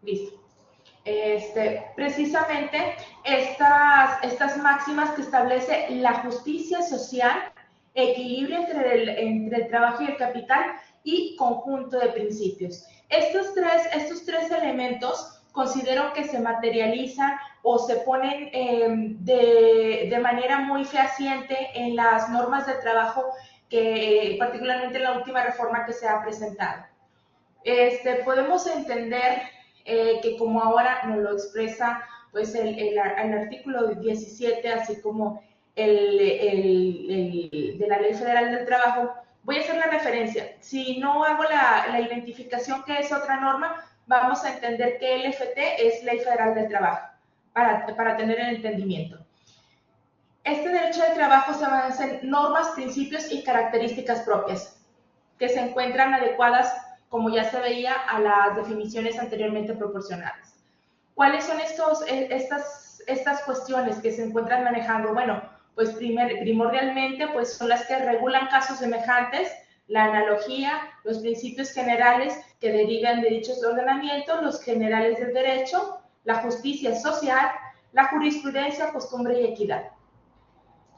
Listo. Precisamente estas máximas que establece la justicia social, equilibrio entre el trabajo y el capital y conjunto de principios. Estos tres elementos considero que se materializan o se ponen de manera muy fehaciente en las normas de trabajo que particularmente en la última reforma que se ha presentado. Podemos entender que como ahora nos lo expresa pues el artículo 17, así como de la Ley Federal del Trabajo, voy a hacer la referencia. Si no hago la identificación que es otra norma, vamos a entender que LFT es Ley Federal del Trabajo, para tener el entendimiento. Este derecho de trabajo se basa en normas, principios y características propias que se encuentran adecuadas, como ya se veía, a las definiciones anteriormente proporcionadas. ¿Cuáles son estas cuestiones que se encuentran manejando? Bueno, pues primordialmente pues son las que regulan casos semejantes, la analogía, los principios generales que derivan de dichos ordenamientos, los generales del derecho, la justicia social, la jurisprudencia, costumbre y equidad.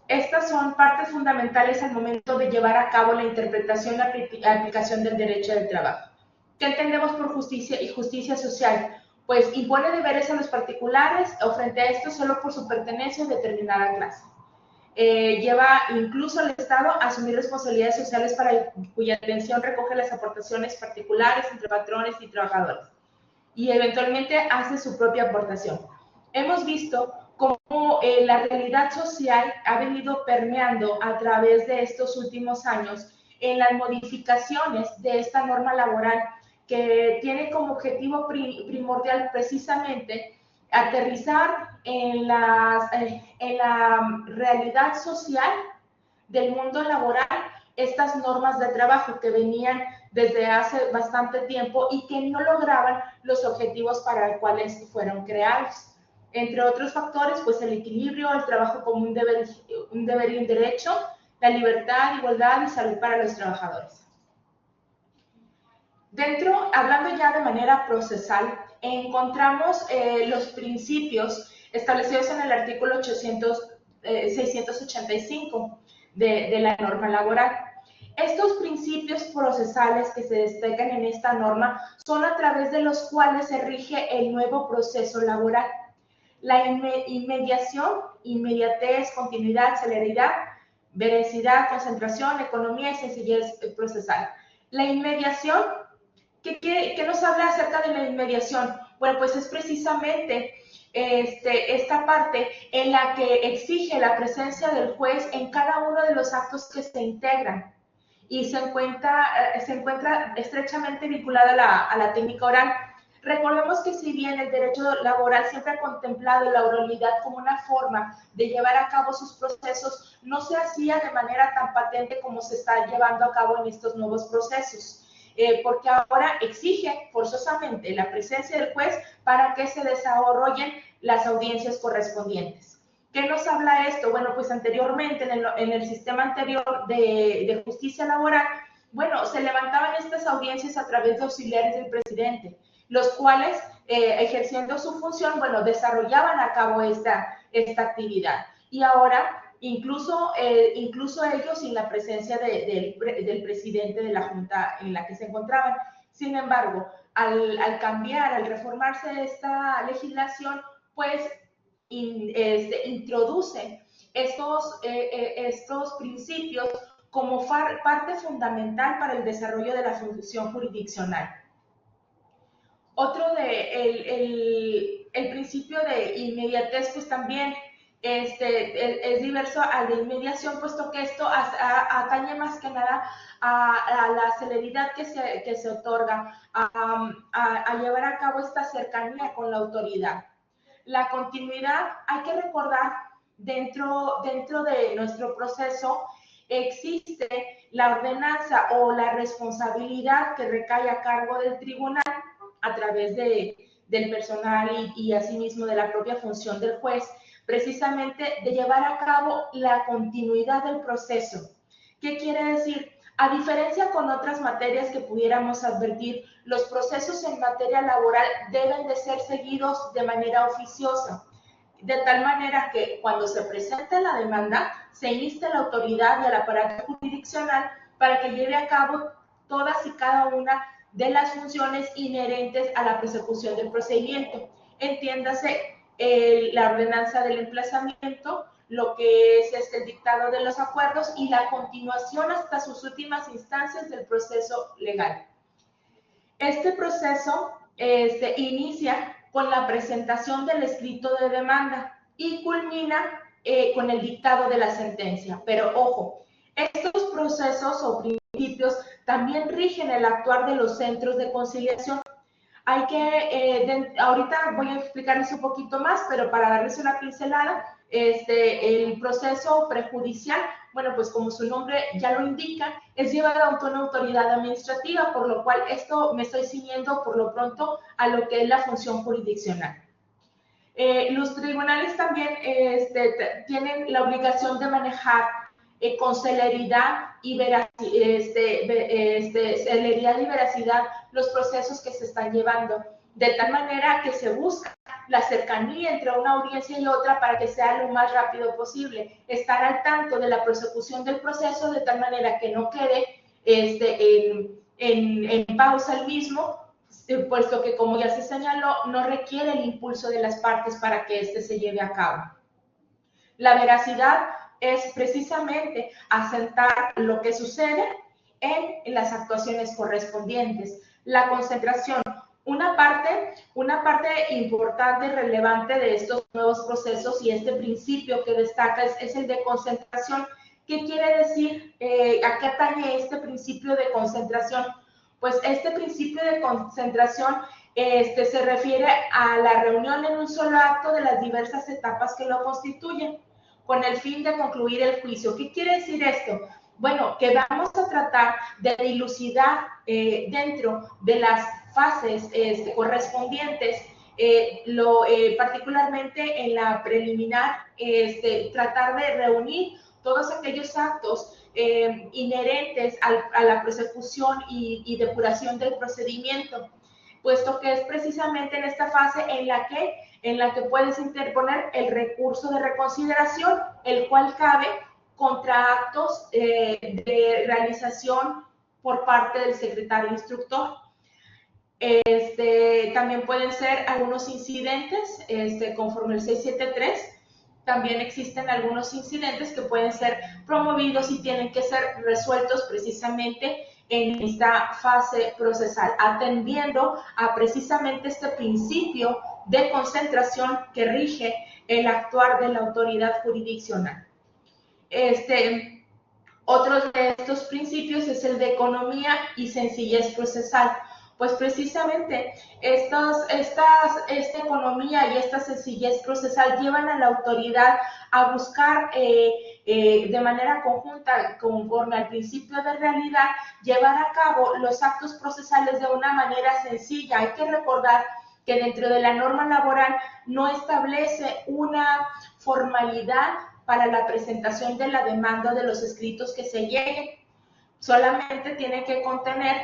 Estas son partes fundamentales al momento de llevar a cabo la interpretación y aplicación del derecho del trabajo. ¿Qué entendemos por justicia y justicia social? Pues impone deberes a los particulares o frente a esto solo por su pertenencia a determinada clase. Lleva incluso al Estado a asumir responsabilidades sociales para cuya atención recoge las aportaciones particulares entre patrones y trabajadores. Y eventualmente hace su propia aportación. Hemos visto cómo la realidad social ha venido permeando a través de estos últimos años en las modificaciones de esta norma laboral que tiene como objetivo primordial precisamente aterrizar en la realidad social del mundo laboral estas normas de trabajo que venían desde hace bastante tiempo y que no lograban los objetivos para los cuales fueron creados. Entre otros factores, pues el equilibrio, el trabajo como un deber y un derecho, la libertad, igualdad y salud para los trabajadores. Hablando ya de manera procesal, encontramos los principios establecidos en el artículo 685 de la norma laboral. Estos principios procesales que se destacan en esta norma son a través de los cuales se rige el nuevo proceso laboral. La inmediación, inmediatez, continuidad, celeridad, veracidad, concentración, economía y sencillez procesal. La inmediación, ¿qué nos habla acerca de la inmediación? Bueno, pues es precisamente esta parte en la que exige la presencia del juez en cada uno de los actos que se integran y se encuentra estrechamente vinculada a la técnica oral. Recordemos que si bien el derecho laboral siempre ha contemplado la oralidad como una forma de llevar a cabo sus procesos, no se hacía de manera tan patente como se está llevando a cabo en estos nuevos procesos. Porque ahora exige forzosamente la presencia del juez para que se desarrollen las audiencias correspondientes. ¿Qué nos habla esto? Bueno, pues anteriormente, en el sistema anterior de justicia laboral, bueno, se levantaban estas audiencias a través de auxiliares del presidente, los cuales, ejerciendo su función, bueno, desarrollaban a cabo esta actividad. Y ahora, incluso ellos sin la presencia del presidente de la junta en la que se encontraban. Sin embargo, al cambiar, al reformarse esta legislación, pues introduce estos principios como parte fundamental para el desarrollo de la función jurisdiccional. Otro el principio de inmediatez, pues también es diverso al de inmediación, puesto que esto atañe más que nada a la celeridad que se otorga, a llevar a cabo esta cercanía con la autoridad. La continuidad, hay que recordar, dentro de nuestro proceso existe la ordenanza o la responsabilidad que recae a cargo del tribunal a través del personal y asimismo de la propia función del juez, precisamente de llevar a cabo la continuidad del proceso. ¿Qué quiere decir? A diferencia con otras materias que pudiéramos advertir, los procesos en materia laboral deben de ser seguidos de manera oficiosa, de tal manera que cuando se presente la demanda, se inste a la autoridad y al aparato jurisdiccional para que lleve a cabo todas y cada una de las funciones inherentes a la persecución del procedimiento. Entiéndase la ordenanza del emplazamiento, lo que es el dictado de los acuerdos y la continuación hasta sus últimas instancias del proceso legal. Este proceso inicia con la presentación del escrito de demanda y culmina con el dictado de la sentencia. Pero ojo, estos procesos o principios también rigen el actuar de los centros de conciliación. Hay que, ahorita voy a explicarles un poquito más, pero para darles una pincelada, el proceso prejudicial, bueno, pues como su nombre ya lo indica, es llevado ante una autoridad administrativa, por lo cual esto me estoy ciñendo por lo pronto a lo que es la función jurisdiccional. Los tribunales también tienen la obligación de manejar con celeridad y veracidad los procesos que se están llevando, de tal manera que se busca la cercanía entre una audiencia y otra para que sea lo más rápido posible, estar al tanto de la persecución del proceso de tal manera que no quede en pausa el mismo, puesto que, como ya se señaló, no requiere el impulso de las partes para que se lleve a cabo. La veracidad es precisamente asentar lo que sucede en las actuaciones correspondientes. La concentración, una parte importante y relevante de estos nuevos procesos y este principio que destaca es el de concentración. ¿Qué quiere decir? ¿A qué atañe este principio de concentración? Pues este principio de concentración se refiere a la reunión en un solo acto de las diversas etapas que lo constituyen, con el fin de concluir el juicio. ¿Qué quiere decir esto? Bueno, que vamos a tratar de dilucidar dentro de las fases correspondientes, particularmente en la preliminar, tratar de reunir todos aquellos actos inherentes a la persecución y depuración del procedimiento, puesto que es precisamente en esta fase en la que puedes interponer el recurso de reconsideración, el cual cabe contra actos de realización por parte del secretario instructor. También pueden ser algunos incidentes, conforme el 673, también existen algunos incidentes que pueden ser promovidos y tienen que ser resueltos precisamente en esta fase procesal, atendiendo a precisamente este principio de concentración que rige el actuar de la autoridad jurisdiccional. Otro de estos principios es el de economía y sencillez procesal. Pues precisamente esta economía y esta sencillez procesal llevan a la autoridad a buscar de manera conjunta, conforme al principio de realidad, llevar a cabo los actos procesales de una manera sencilla. Hay que recordar que dentro de la norma laboral no establece una formalidad para la presentación de la demanda de los escritos que se lleguen. Solamente tiene que contener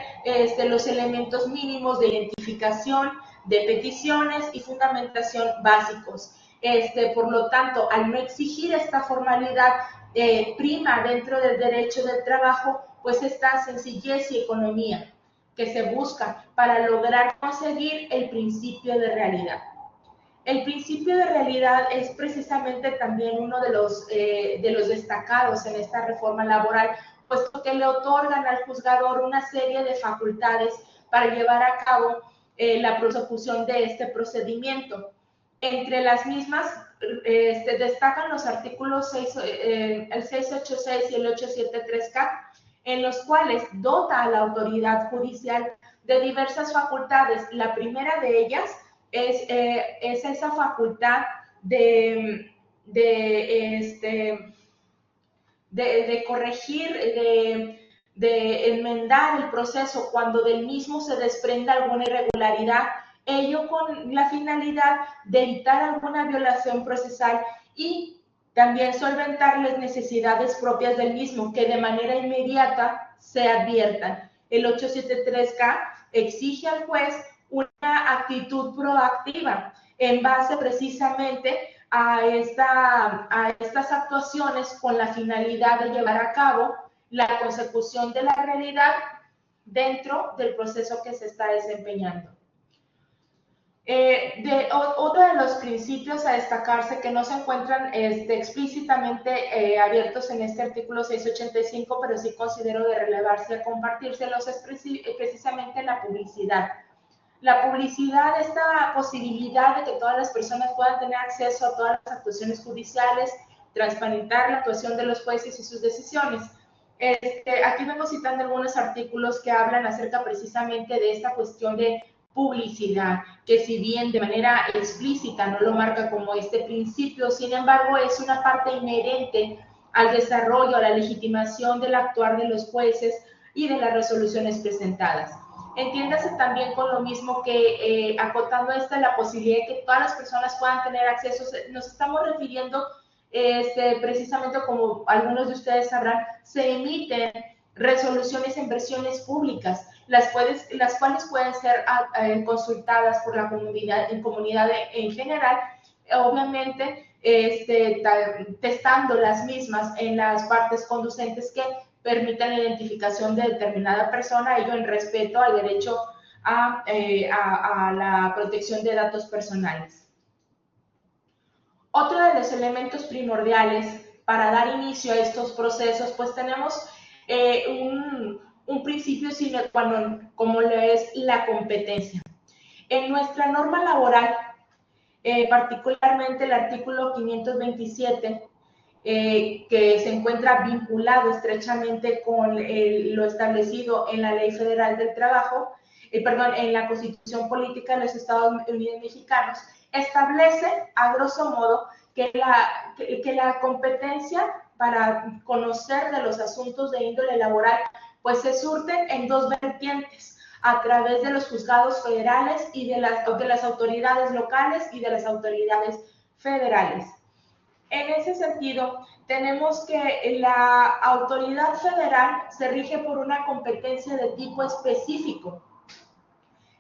los elementos mínimos de identificación, de peticiones y fundamentación básicos. Por lo tanto, al no exigir esta formalidad prima dentro del derecho del trabajo, pues esta sencillez y economía que se busca para lograr conseguir el principio de realidad. El principio de realidad es precisamente también uno de los destacados en esta reforma laboral, puesto que le otorgan al juzgador una serie de facultades para llevar a cabo la prosecución de este procedimiento. Entre las mismas destacan los artículos el 686 y el 873K, en los cuales dota a la autoridad judicial de diversas facultades. La primera de ellas es esa facultad de corregir, de enmendar el proceso cuando del mismo se desprenda alguna irregularidad, ello con la finalidad de evitar alguna violación procesal y también solventar las necesidades propias del mismo, que de manera inmediata se adviertan. El 873K exige al juez una actitud proactiva en base precisamente a estas actuaciones con la finalidad de llevar a cabo la consecución de la realidad dentro del proceso que se está desempeñando. Otro de los principios a destacarse que no se encuentran explícitamente abiertos en este artículo 685, pero sí considero de relevancia compartírselos, es precisamente la publicidad. La publicidad, esta posibilidad de que todas las personas puedan tener acceso a todas las actuaciones judiciales, transparentar la actuación de los jueces y sus decisiones. Aquí vengo citando algunos artículos que hablan acerca precisamente de esta cuestión de publicidad, que si bien de manera explícita no lo marca como este principio, sin embargo es una parte inherente al desarrollo, a la legitimación del actuar de los jueces y de las resoluciones presentadas. Entiéndase también con lo mismo que acotando la posibilidad de que todas las personas puedan tener acceso, nos estamos refiriendo precisamente, como algunos de ustedes sabrán, se emiten resoluciones en versiones públicas, las cuales pueden ser consultadas por la comunidad en general, obviamente testando las mismas en las partes conducentes que permitan la identificación de determinada persona, ello en respeto al derecho a la protección de datos personales. Otro de los elementos primordiales para dar inicio a estos procesos, pues tenemos un principio sine qua non, como lo es la competencia. En nuestra norma laboral, particularmente el artículo 527, que se encuentra vinculado estrechamente con lo establecido en la Ley Federal del Trabajo, en la Constitución Política de los Estados Unidos Mexicanos, establece, a grosso modo, que la competencia para conocer de los asuntos de índole laboral, pues se surten en dos vertientes, a través de los juzgados federales y de las autoridades locales y de las autoridades federales. En ese sentido, tenemos que la autoridad federal se rige por una competencia de tipo específico.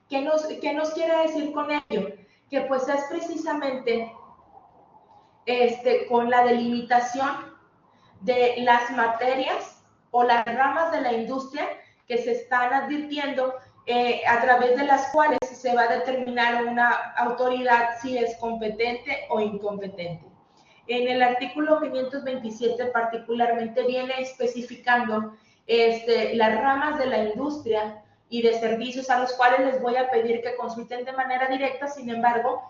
¿Qué nos quiere decir con ello? Que pues es precisamente con la delimitación de las materias o las ramas de la industria que se están advirtiendo, a través de las cuales se va a determinar una autoridad si es competente o incompetente. En el artículo 527 particularmente viene especificando las ramas de la industria y de servicios a los cuales les voy a pedir que consulten de manera directa. Sin embargo,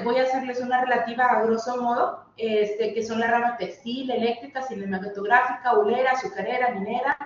voy a hacerles una relativa a grosso modo, que son la rama textil, eléctrica, cinematográfica, hulera, azucarera, minera,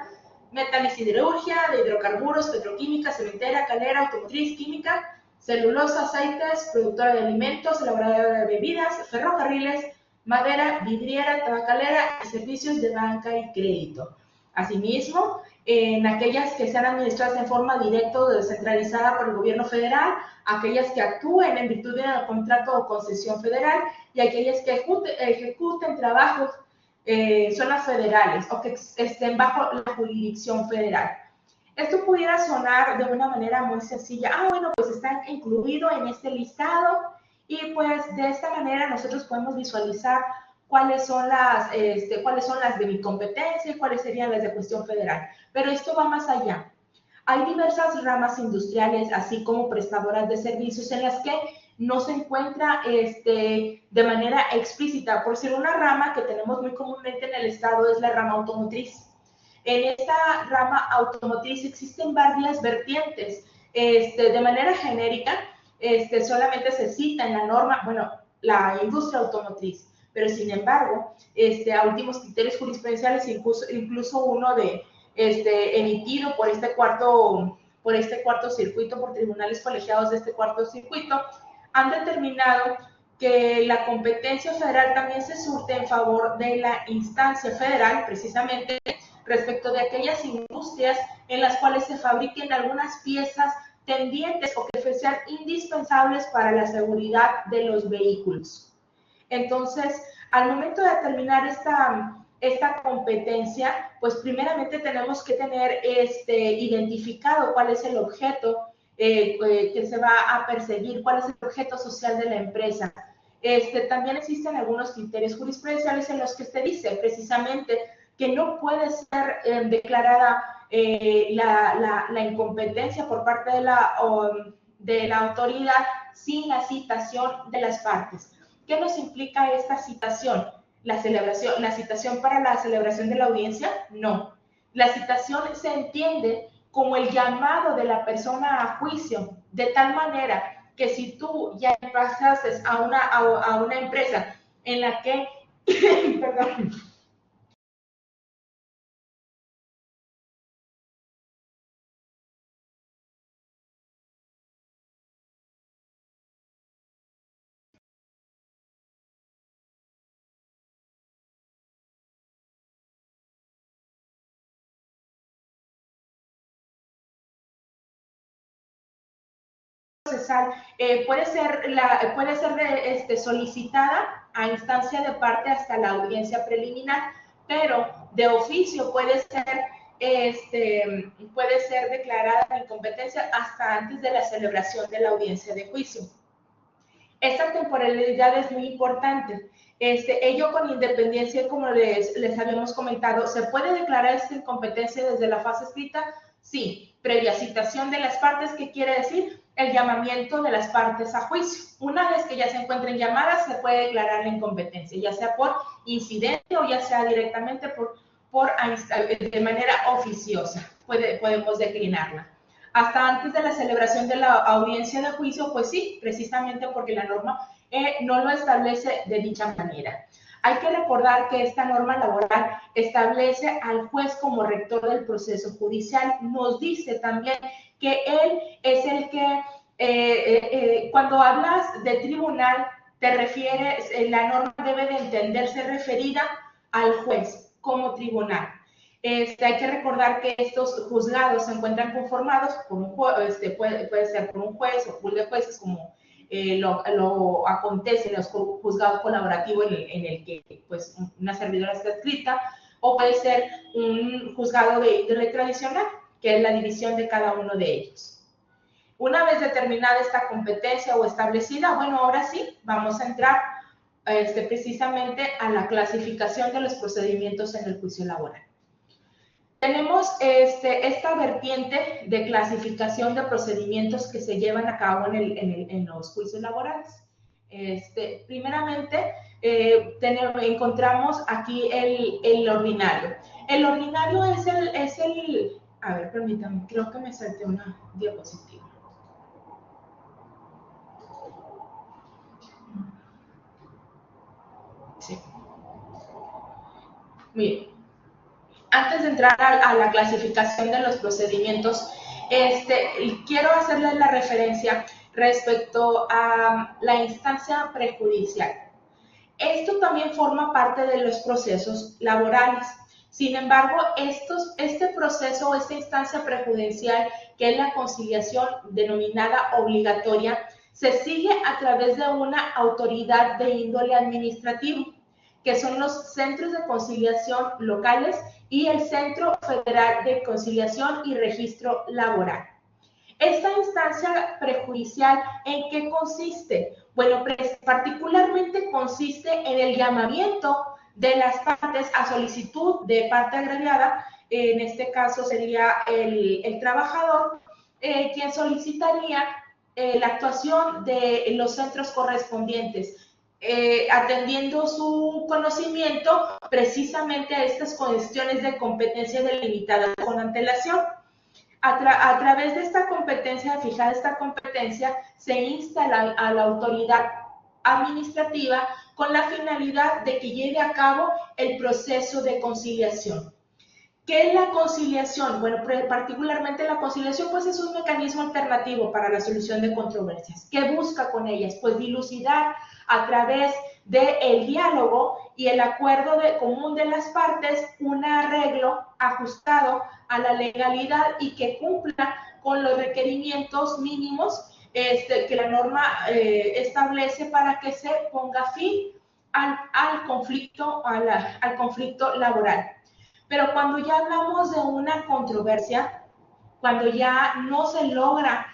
metal y siderurgia, de hidrocarburos, petroquímica, cementera, calera, automotriz, química, celulosa, aceites, productora de alimentos, elaboradora de bebidas, ferrocarriles, madera, vidriera, tabacalera y servicios de banca y crédito. Asimismo, en aquellas que sean administradas en forma directa o descentralizada por el gobierno federal, aquellas que actúen en virtud de un contrato o concesión federal y aquellas que ejecuten trabajos zonas federales o que estén bajo la jurisdicción federal. Esto pudiera sonar de una manera muy sencilla. Bueno, pues está incluido en este listado y pues de esta manera nosotros podemos visualizar cuáles son las de mi competencia y cuáles serían las de cuestión federal. Pero esto va más allá. Hay diversas ramas industriales, así como prestadoras de servicios, en las que no se encuentra de manera explícita. Por ser una rama que tenemos muy comúnmente en el estado es la rama automotriz. En esta rama automotriz existen varias vertientes. De manera genérica, solamente se cita en la norma, bueno, la industria automotriz, pero sin embargo, a últimos criterios jurisprudenciales, incluso uno emitido por este cuarto circuito, por tribunales colegiados de este cuarto circuito, han determinado que la competencia federal también se surte en favor de la instancia federal, precisamente respecto de aquellas industrias en las cuales se fabriquen algunas piezas tendientes o que sean indispensables para la seguridad de los vehículos. Entonces, al momento de determinar esta competencia, pues primeramente tenemos que tener identificado cuál es el objeto que se va a perseguir, cuál es el objeto social de la empresa. También existen algunos criterios jurisprudenciales en los que se dice precisamente que no puede ser declarada la incompetencia por parte de la autoridad sin la citación de las partes. ¿Qué nos implica esta citación? ¿La citación para la celebración de la audiencia? No. La citación se entiende como el llamado de la persona a juicio, de tal manera que si tú ya pasaste a una empresa en la que, perdón, procesal puede ser solicitada a instancia de parte hasta la audiencia preliminar, pero de oficio puede ser declarada la incompetencia hasta antes de la celebración de la audiencia de juicio. Esta temporalidad es muy importante. Ello con independencia, como les habíamos comentado, ¿se puede declarar esta incompetencia desde la fase escrita? Sí, previa citación de las partes, ¿qué quiere decir? El llamamiento de las partes a juicio. Una vez que ya se encuentren llamadas, se puede declarar la incompetencia, ya sea por incidente o ya sea directamente de manera oficiosa. Podemos declinarla. Hasta antes de la celebración de la audiencia de juicio, pues sí, precisamente porque la norma no lo establece de dicha manera. Hay que recordar que esta norma laboral establece al juez como rector del proceso judicial. Nos dice también que él es el que, cuando hablas de tribunal, te refieres, la norma debe de entenderse referida al juez como tribunal. Hay que recordar que estos juzgados se encuentran conformados por un juez, puede ser por un juez o pool de jueces, como lo acontece en los juzgados colaborativos en el que pues, una servidora está adscrita, o puede ser un juzgado de índole tradicional, que es la división de cada uno de ellos. Una vez determinada esta competencia o establecida, bueno, ahora sí, vamos a entrar precisamente a la clasificación de los procedimientos en el juicio laboral. Tenemos esta vertiente de clasificación de procedimientos que se llevan a cabo en los juicios laborales. Primeramente, encontramos aquí el ordinario. El ordinario es el... A ver, permítanme, creo que me salté una diapositiva. Sí. Miren. Antes de entrar a la clasificación de los procedimientos, quiero hacerles la referencia respecto a la instancia prejudicial. Esto también forma parte de los procesos laborales. Sin embargo, este proceso o esta instancia prejudicial, que es la conciliación denominada obligatoria, se sigue a través de una autoridad de índole administrativo, que son los centros de conciliación locales y el Centro Federal de Conciliación y Registro Laboral. Esta instancia prejudicial, ¿en qué consiste? Bueno, particularmente consiste en el llamamiento de las partes a solicitud de parte agraviada, en este caso sería el trabajador, quien solicitaría la actuación de los centros correspondientes, atendiendo su conocimiento precisamente a estas cuestiones de competencia delimitada con antelación. A través de esta competencia, fijada esta competencia, se insta a la autoridad administrativa con la finalidad de que lleve a cabo el proceso de conciliación. ¿Qué es la conciliación? Bueno, particularmente la conciliación pues es un mecanismo alternativo para la solución de controversias. ¿Qué busca con ellas? Pues dilucidar a través del diálogo y el acuerdo común de las partes un arreglo ajustado a la legalidad y que cumpla con los requerimientos mínimos que la norma establece para que se ponga fin al conflicto laboral. Pero cuando ya hablamos de una controversia, cuando ya no se logra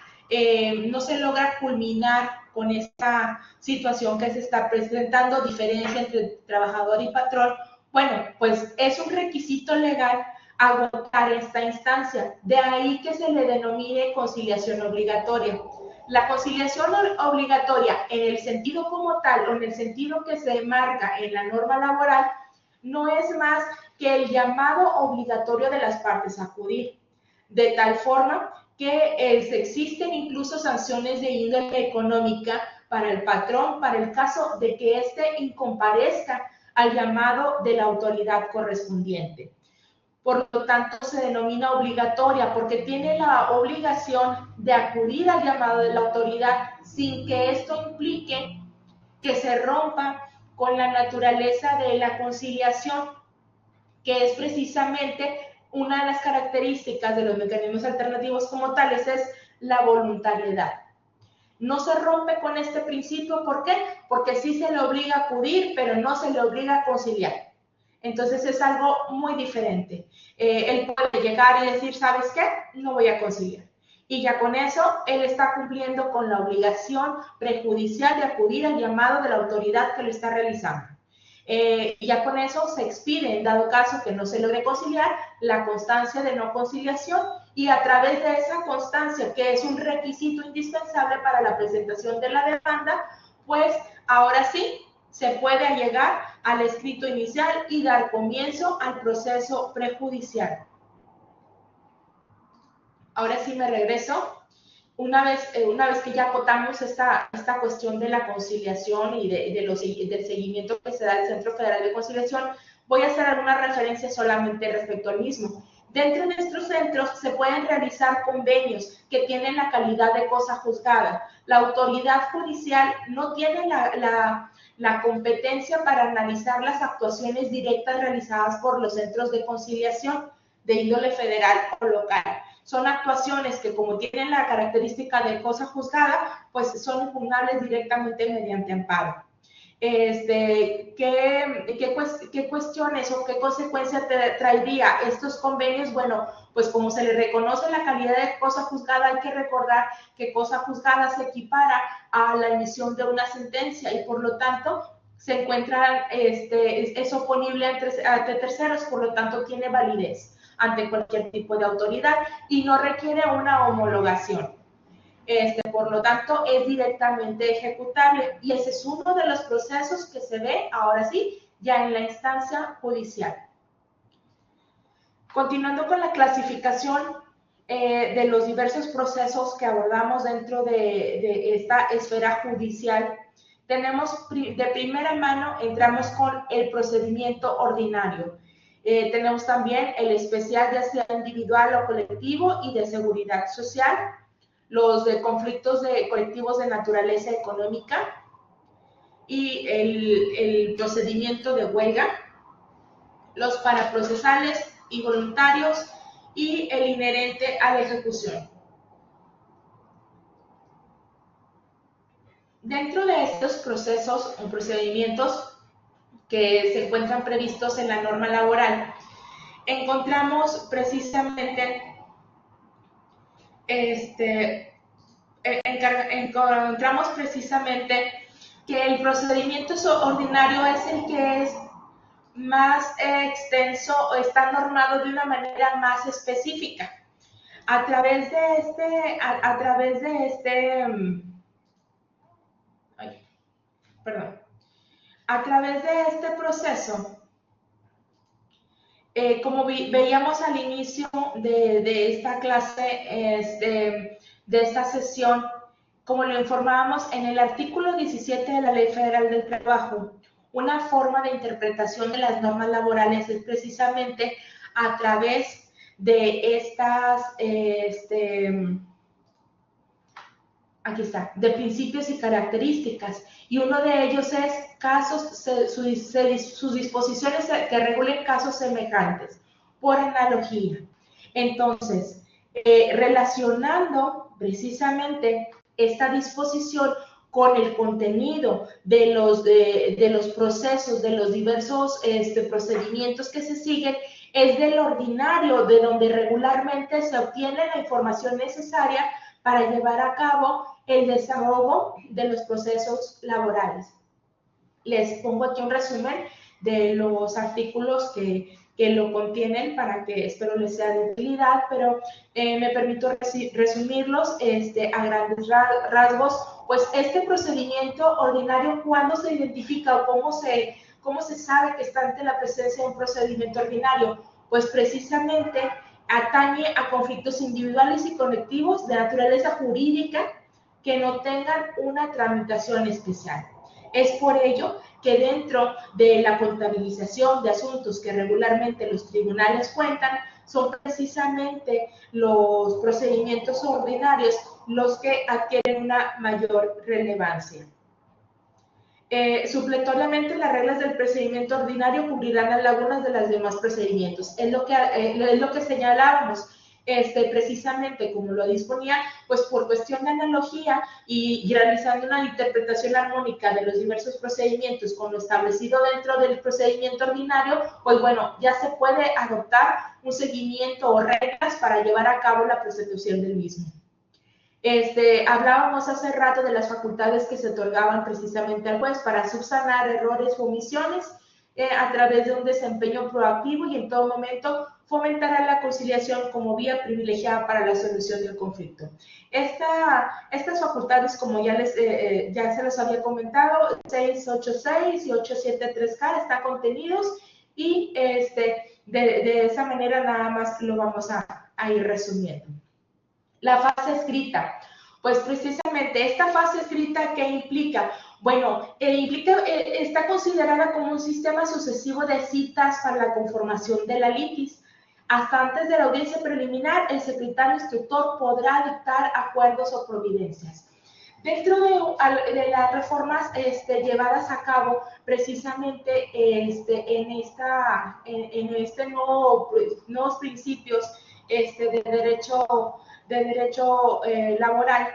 culminar con esta situación que se está presentando, diferencia entre trabajador y patrón, bueno, pues es un requisito legal agotar esta instancia. De ahí que se le denomine conciliación obligatoria. La conciliación obligatoria, en el sentido como tal o en el sentido que se marca en la norma laboral, no es más que el llamado obligatorio de las partes a acudir, de tal forma que existen incluso sanciones de índole económica para el patrón para el caso de que éste incomparezca al llamado de la autoridad correspondiente. Por lo tanto, se denomina obligatoria porque tiene la obligación de acudir al llamado de la autoridad sin que esto implique que se rompa con la naturaleza de la conciliación, que es precisamente una de las características de los mecanismos alternativos como tales, es la voluntariedad. No se rompe con este principio, ¿por qué? Porque sí se le obliga a acudir, pero no se le obliga a conciliar. Entonces es algo muy diferente. Él puede llegar y decir, ¿sabes qué? No voy a conciliar. Y ya con eso, él está cumpliendo con la obligación prejudicial de acudir al llamado de la autoridad que lo está realizando. Ya con eso se expide, en dado caso que no se logre conciliar, la constancia de no conciliación, y a través de esa constancia, que es un requisito indispensable para la presentación de la demanda, pues ahora sí se puede llegar al escrito inicial y dar comienzo al proceso prejudicial. Ahora sí me regreso. Una vez que ya acotamos esta cuestión de la conciliación y del seguimiento que se da al Centro Federal de Conciliación, voy a hacer algunas referencias solamente respecto al mismo. Dentro de nuestros centros se pueden realizar convenios que tienen la calidad de cosa juzgada. La autoridad judicial no tiene la competencia para analizar las actuaciones directas realizadas por los centros de conciliación de índole federal o local. Son actuaciones que, como tienen la característica de cosa juzgada, pues son impugnables directamente mediante amparo. ¿Qué cuestiones o qué consecuencias traería estos convenios? Bueno, pues como se le reconoce la calidad de cosa juzgada, hay que recordar que cosa juzgada se equipara a la emisión de una sentencia y por lo tanto se encuentra, es oponible ante terceros, por lo tanto tiene validez ante cualquier tipo de autoridad y no requiere una homologación. Por lo tanto, es directamente ejecutable y ese es uno de los procesos que se ve, ahora sí, ya en la instancia judicial. Continuando con la clasificación de los diversos procesos que abordamos dentro de esta esfera judicial, tenemos de primera mano, entramos con el procedimiento ordinario. Tenemos también el especial, ya sea individual o colectivo, y de seguridad social, los de conflictos colectivos de naturaleza económica y el procedimiento de huelga, los paraprocesales y voluntarios y el inherente a la ejecución. Dentro de estos procesos o procedimientos que se encuentran previstos en la norma laboral, encontramos precisamente que el procedimiento ordinario es el que es más extenso o está normado de una manera más específica. A través de este proceso, como veíamos al inicio de esta clase, de esta sesión, como lo informábamos en el artículo 17 de la Ley Federal del Trabajo, una forma de interpretación de las normas laborales es precisamente a través de estas, aquí está, de principios y características. Y uno de ellos es sus disposiciones que regulen casos semejantes, por analogía. Entonces, relacionando precisamente esta disposición con el contenido de los procesos, de los diversos procedimientos que se siguen, es del ordinario, de donde regularmente se obtiene la información necesaria para llevar a cabo el desahogo de los procesos laborales. Les pongo aquí un resumen de los artículos que lo contienen para que espero les sea de utilidad, pero me permito resumirlos a grandes rasgos. Pues este procedimiento ordinario, ¿cuándo se identifica o cómo se sabe que está ante la presencia de un procedimiento ordinario? Pues precisamente atañe a conflictos individuales y colectivos de naturaleza jurídica que no tengan una tramitación especial. Es por ello que dentro de la contabilización de asuntos que regularmente los tribunales cuentan, son precisamente los procedimientos ordinarios los que adquieren una mayor relevancia. Supletoriamente, las reglas del procedimiento ordinario cubrirán las lagunas de los demás procedimientos. Es lo que señalábamos. Precisamente como lo disponía, pues por cuestión de analogía y realizando una interpretación armónica de los diversos procedimientos con lo establecido dentro del procedimiento ordinario, pues bueno, ya se puede adoptar un seguimiento o reglas para llevar a cabo la prosecución del mismo. Hablábamos hace rato de las facultades que se otorgaban precisamente al juez para subsanar errores o omisiones a través de un desempeño proactivo y en todo momento fomentará la conciliación como vía privilegiada para la solución del conflicto. Estas facultades, como ya se los había comentado, 686 y 873K están contenidos y de esa manera nada más lo vamos a ir resumiendo. La fase escrita. Pues precisamente esta fase escrita, ¿qué implica? Bueno, está considerada como un sistema sucesivo de citas para la conformación de la litis. Hasta antes de la audiencia preliminar, el secretario instructor podrá dictar acuerdos o providencias. Dentro de las reformas llevadas a cabo precisamente en nuevos principios de derecho laboral,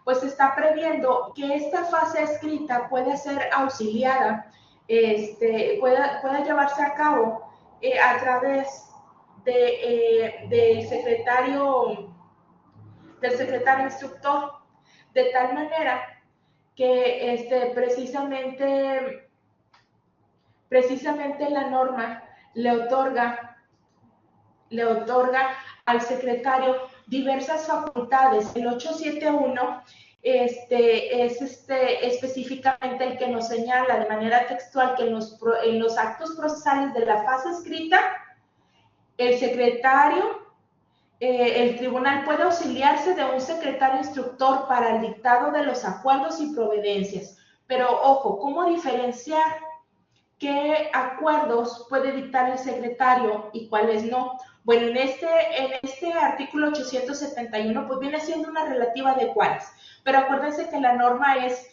pues se está previendo que esta fase escrita puede ser auxiliada, pueda llevarse a cabo a través del secretario instructor, de tal manera que precisamente la norma le otorga al secretario diversas facultades. El 871 es específicamente el que nos señala de manera textual que en los actos procesales de la fase escrita, el secretario, el tribunal puede auxiliarse de un secretario instructor para el dictado de los acuerdos y providencias. Pero ojo, ¿cómo diferenciar qué acuerdos puede dictar el secretario y cuáles no? Bueno, en este artículo 871, pues viene siendo una relativa de cuáles, pero acuérdense que la norma es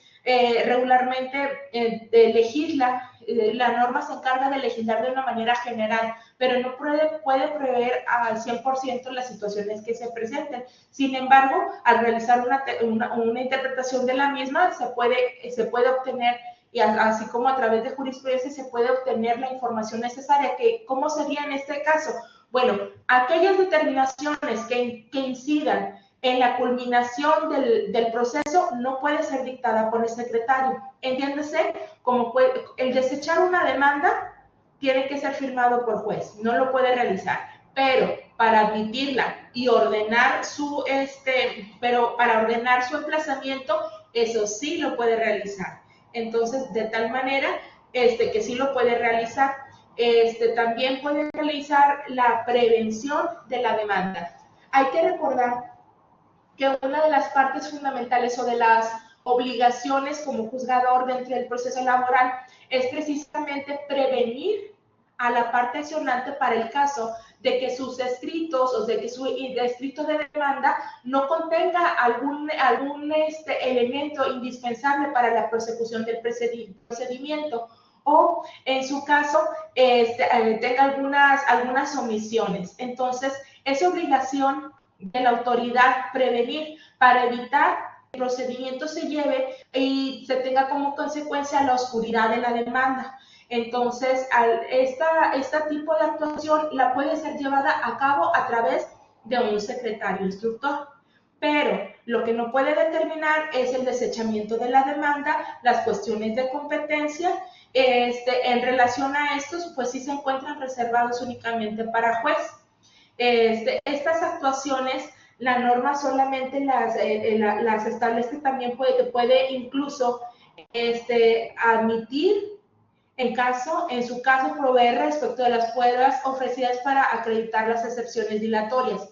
regularmente legisla, la norma se encarga de legislar de una manera general, pero no puede prever al 100% las situaciones que se presenten. Sin embargo, al realizar una interpretación de la misma, se puede obtener, y así como a través de jurisprudencia se puede obtener la información necesaria. ¿Cómo sería en este caso? Bueno, aquellas determinaciones que incidan en la culminación del proceso no puede ser dictada por el secretario. Entiéndase, como el desechar una demanda tiene que ser firmado por juez, no lo puede realizar, pero para admitirla y ordenar para ordenar su emplazamiento, eso sí lo puede realizar. Entonces, de tal manera que sí lo puede realizar. También puede realizar la prevención de la demanda. Hay que recordar que una de las partes fundamentales o de las obligaciones como juzgador dentro del proceso laboral es precisamente prevenir a la parte accionante para el caso de que sus escritos o de que su escrito de demanda no contenga algún elemento indispensable para la prosecución del procedimiento, o en su caso tenga algunas omisiones. Entonces, es obligación de la autoridad prevenir para evitar procedimiento se lleve y se tenga como consecuencia la oscuridad de la demanda. Entonces, este tipo de actuación la puede ser llevada a cabo a través de un secretario instructor. Pero lo que no puede determinar es el desechamiento de la demanda, las cuestiones de competencia. En relación a estos, pues sí se encuentran reservados únicamente para juez. Estas actuaciones, la norma solamente las establece, también puede incluso admitir en su caso, proveer respecto de las pruebas ofrecidas para acreditar las excepciones dilatorias.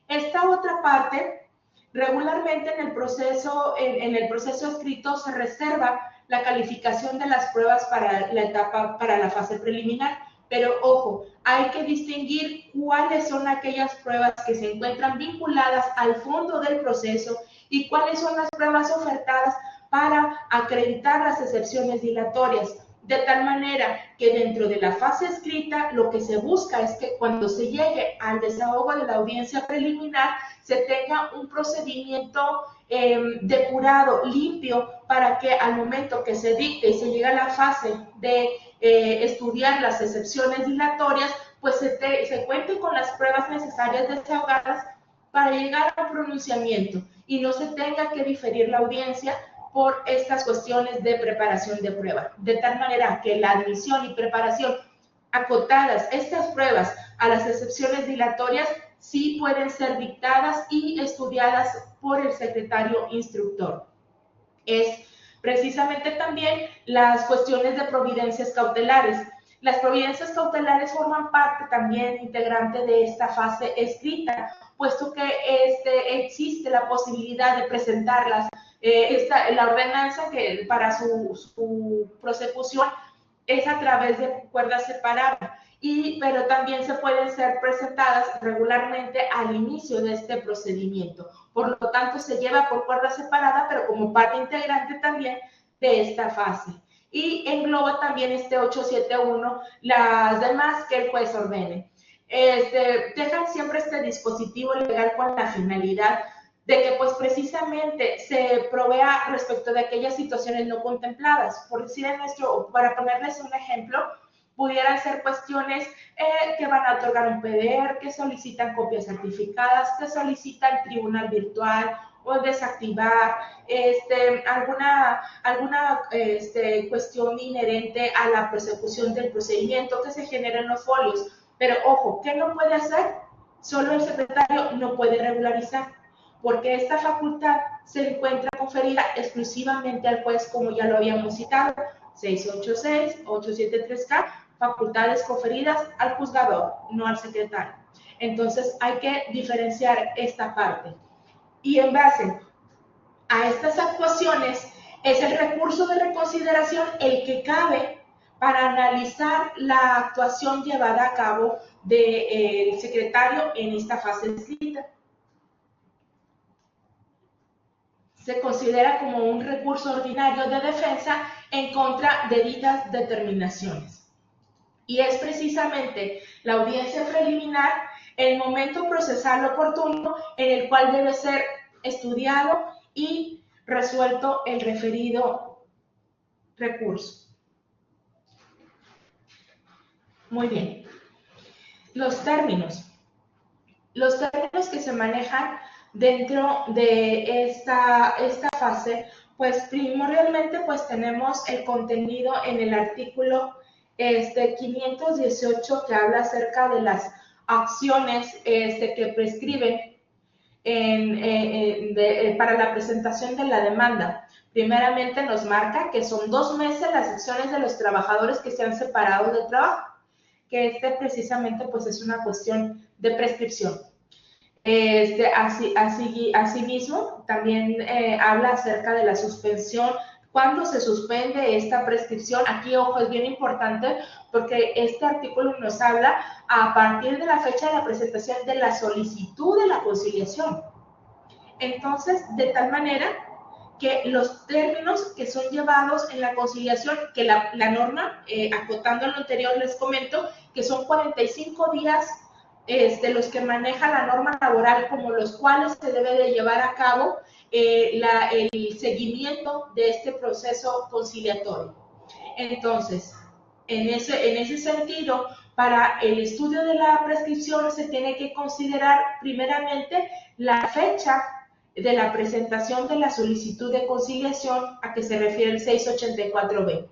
Esta otra parte, regularmente en el proceso escrito se reserva la calificación de las pruebas para la fase preliminar. Pero ojo, hay que distinguir cuáles son aquellas pruebas que se encuentran vinculadas al fondo del proceso y cuáles son las pruebas ofertadas para acreditar las excepciones dilatorias. De tal manera que dentro de la fase escrita lo que se busca es que cuando se llegue al desahogo de la audiencia preliminar se tenga un procedimiento depurado, limpio, para que al momento que se dicte y se llegue a la fase de estudiar las excepciones dilatorias, pues se cuente con las pruebas necesarias desahogadas para llegar a un pronunciamiento y no se tenga que diferir la audiencia por estas cuestiones de preparación de prueba, de tal manera que la admisión y preparación acotadas, estas pruebas a las excepciones dilatorias, sí pueden ser dictadas y estudiadas por el secretario instructor. Es precisamente también las cuestiones de providencias cautelares. Las providencias cautelares forman parte también integrante de esta fase escrita, puesto que existe la posibilidad de presentarlas. La ordenanza que para su prosecución es a través de cuerda separada, pero también se pueden ser presentadas regularmente al inicio de este procedimiento. Por lo tanto, se lleva por cuerda separada, pero como parte integrante también de esta fase. Y engloba también 871, las demás que el juez ordene. Dejan siempre este dispositivo legal con la finalidad de que pues precisamente se provea respecto de aquellas situaciones no contempladas. Por decir para ponerles un ejemplo, pudieran ser cuestiones que van a otorgar un PDR, que solicitan copias certificadas, que solicitan tribunal virtual o desactivar alguna cuestión inherente a la persecución del procedimiento que se genera en los folios. Pero ojo, ¿qué no puede hacer? Solo el secretario no puede regularizar, porque esta facultad se encuentra conferida exclusivamente al juez, como ya lo habíamos citado, 686, 873K, facultades conferidas al juzgador, no al secretario. Entonces hay que diferenciar esta parte. Y en base a estas actuaciones es el recurso de reconsideración el que cabe para analizar la actuación llevada a cabo del secretario en esta fase escrita. Se considera como un recurso ordinario de defensa en contra de dichas determinaciones. Y es precisamente la audiencia preliminar el momento procesal oportuno en el cual debe ser estudiado y resuelto el referido recurso. Muy bien. Los términos que se manejan dentro de esta fase, pues primordialmente pues tenemos el contenido en el artículo 518 que habla acerca de las acciones que prescriben para la presentación de la demanda. Primeramente nos marca que son 2 meses las acciones de los trabajadores que se han separado de trabajo, que precisamente pues es una cuestión de prescripción. Asimismo, también habla acerca de la suspensión. ¿Cuándo se suspende esta prescripción? Aquí, ojo, es bien importante porque este artículo nos habla a partir de la fecha de la presentación de la solicitud de la conciliación. Entonces, de tal manera que los términos que son llevados en la conciliación, que la norma, acotando lo anterior, les comento que son 45 días los que maneja la norma laboral, como los cuales se debe de llevar a cabo el seguimiento de este proceso conciliatorio. Entonces, en ese sentido, para el estudio de la prescripción se tiene que considerar primeramente la fecha de la presentación de la solicitud de conciliación a que se refiere el 684B.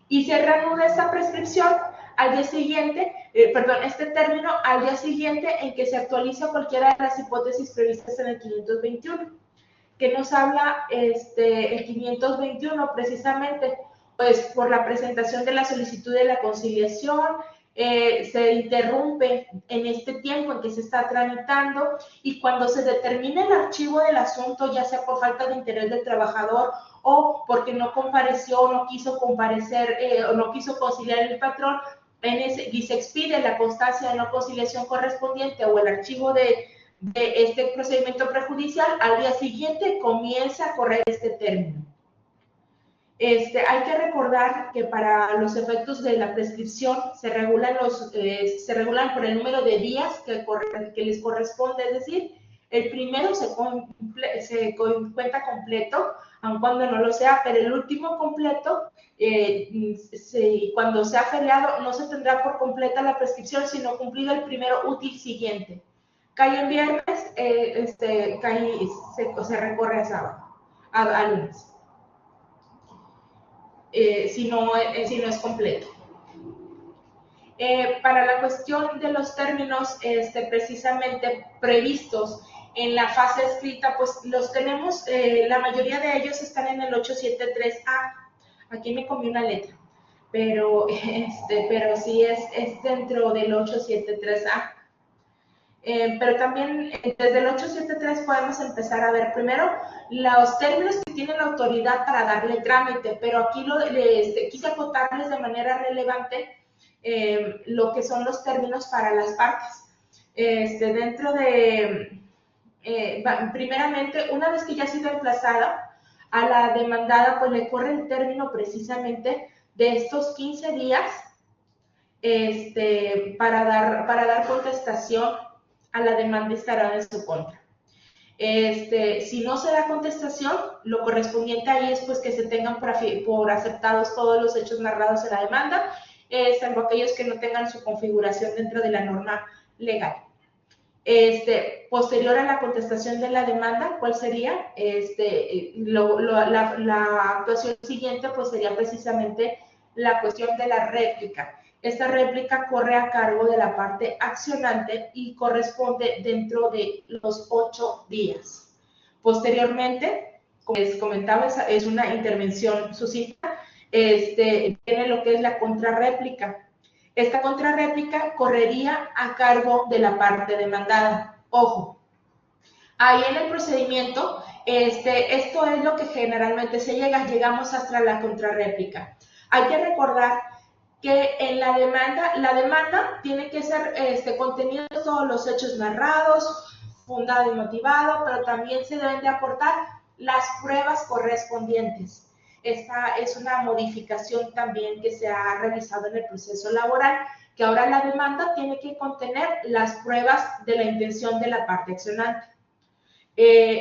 Y se reanuda esta prescripción al día siguiente, este término al día siguiente en que se actualiza cualquiera de las hipótesis previstas en el 521. Que nos habla el 521 precisamente, pues por la presentación de la solicitud de la conciliación, se interrumpe en este tiempo en que se está tramitando y cuando se determine el archivo del asunto, ya sea por falta de interés del trabajador o porque no compareció o no quiso comparecer o no quiso conciliar el patrón, y se expide la constancia de no conciliación correspondiente o el archivo de este procedimiento prejudicial, al día siguiente comienza a correr este término. Hay que recordar que para los efectos de la prescripción se regulan por el número de días que les corresponde, es decir, el primero se cuenta completo, aun cuando no lo sea, pero el último completo, cuando sea feriado, no se tendrá por completa la prescripción, sino cumplido el primero útil siguiente. Cae en viernes, se recorre a sábado, a lunes. Si no es completo. Para la cuestión de los términos precisamente previstos en la fase escrita, pues los tenemos, la mayoría de ellos están en el 873A. Aquí me comí una letra, pero sí es dentro del 873A. Pero también desde el 873 podemos empezar a ver primero los términos que tienen la autoridad para darle trámite, pero aquí quise acotarles de manera relevante lo que son los términos para las partes. Primeramente, una vez que ya ha sido emplazada, a la demandada pues le corre el término precisamente de estos 15 días para dar contestación a la demanda instalada en su contra. Si no se da contestación, lo correspondiente ahí es pues que se tengan por aceptados todos los hechos narrados en la demanda, salvo aquellos que no tengan su configuración dentro de la norma legal. Posterior a la contestación de la demanda, ¿cuál sería? La actuación siguiente pues sería precisamente la cuestión de la réplica. Esta réplica corre a cargo de la parte accionante y corresponde dentro de los 8 días. Posteriormente, como les comentaba, es una intervención sucinta, tiene lo que es la contrarréplica. Esta contrarréplica correría a cargo de la parte demandada. Ojo, ahí en el procedimiento, esto es lo que generalmente llegamos hasta la contrarréplica. Hay que recordar que en la demanda tiene que ser contenidos todos los hechos narrados, fundado y motivado, pero también se deben de aportar las pruebas correspondientes. Esta es una modificación también que se ha realizado en el proceso laboral, que ahora la demanda tiene que contener las pruebas de la intención de la parte accionante.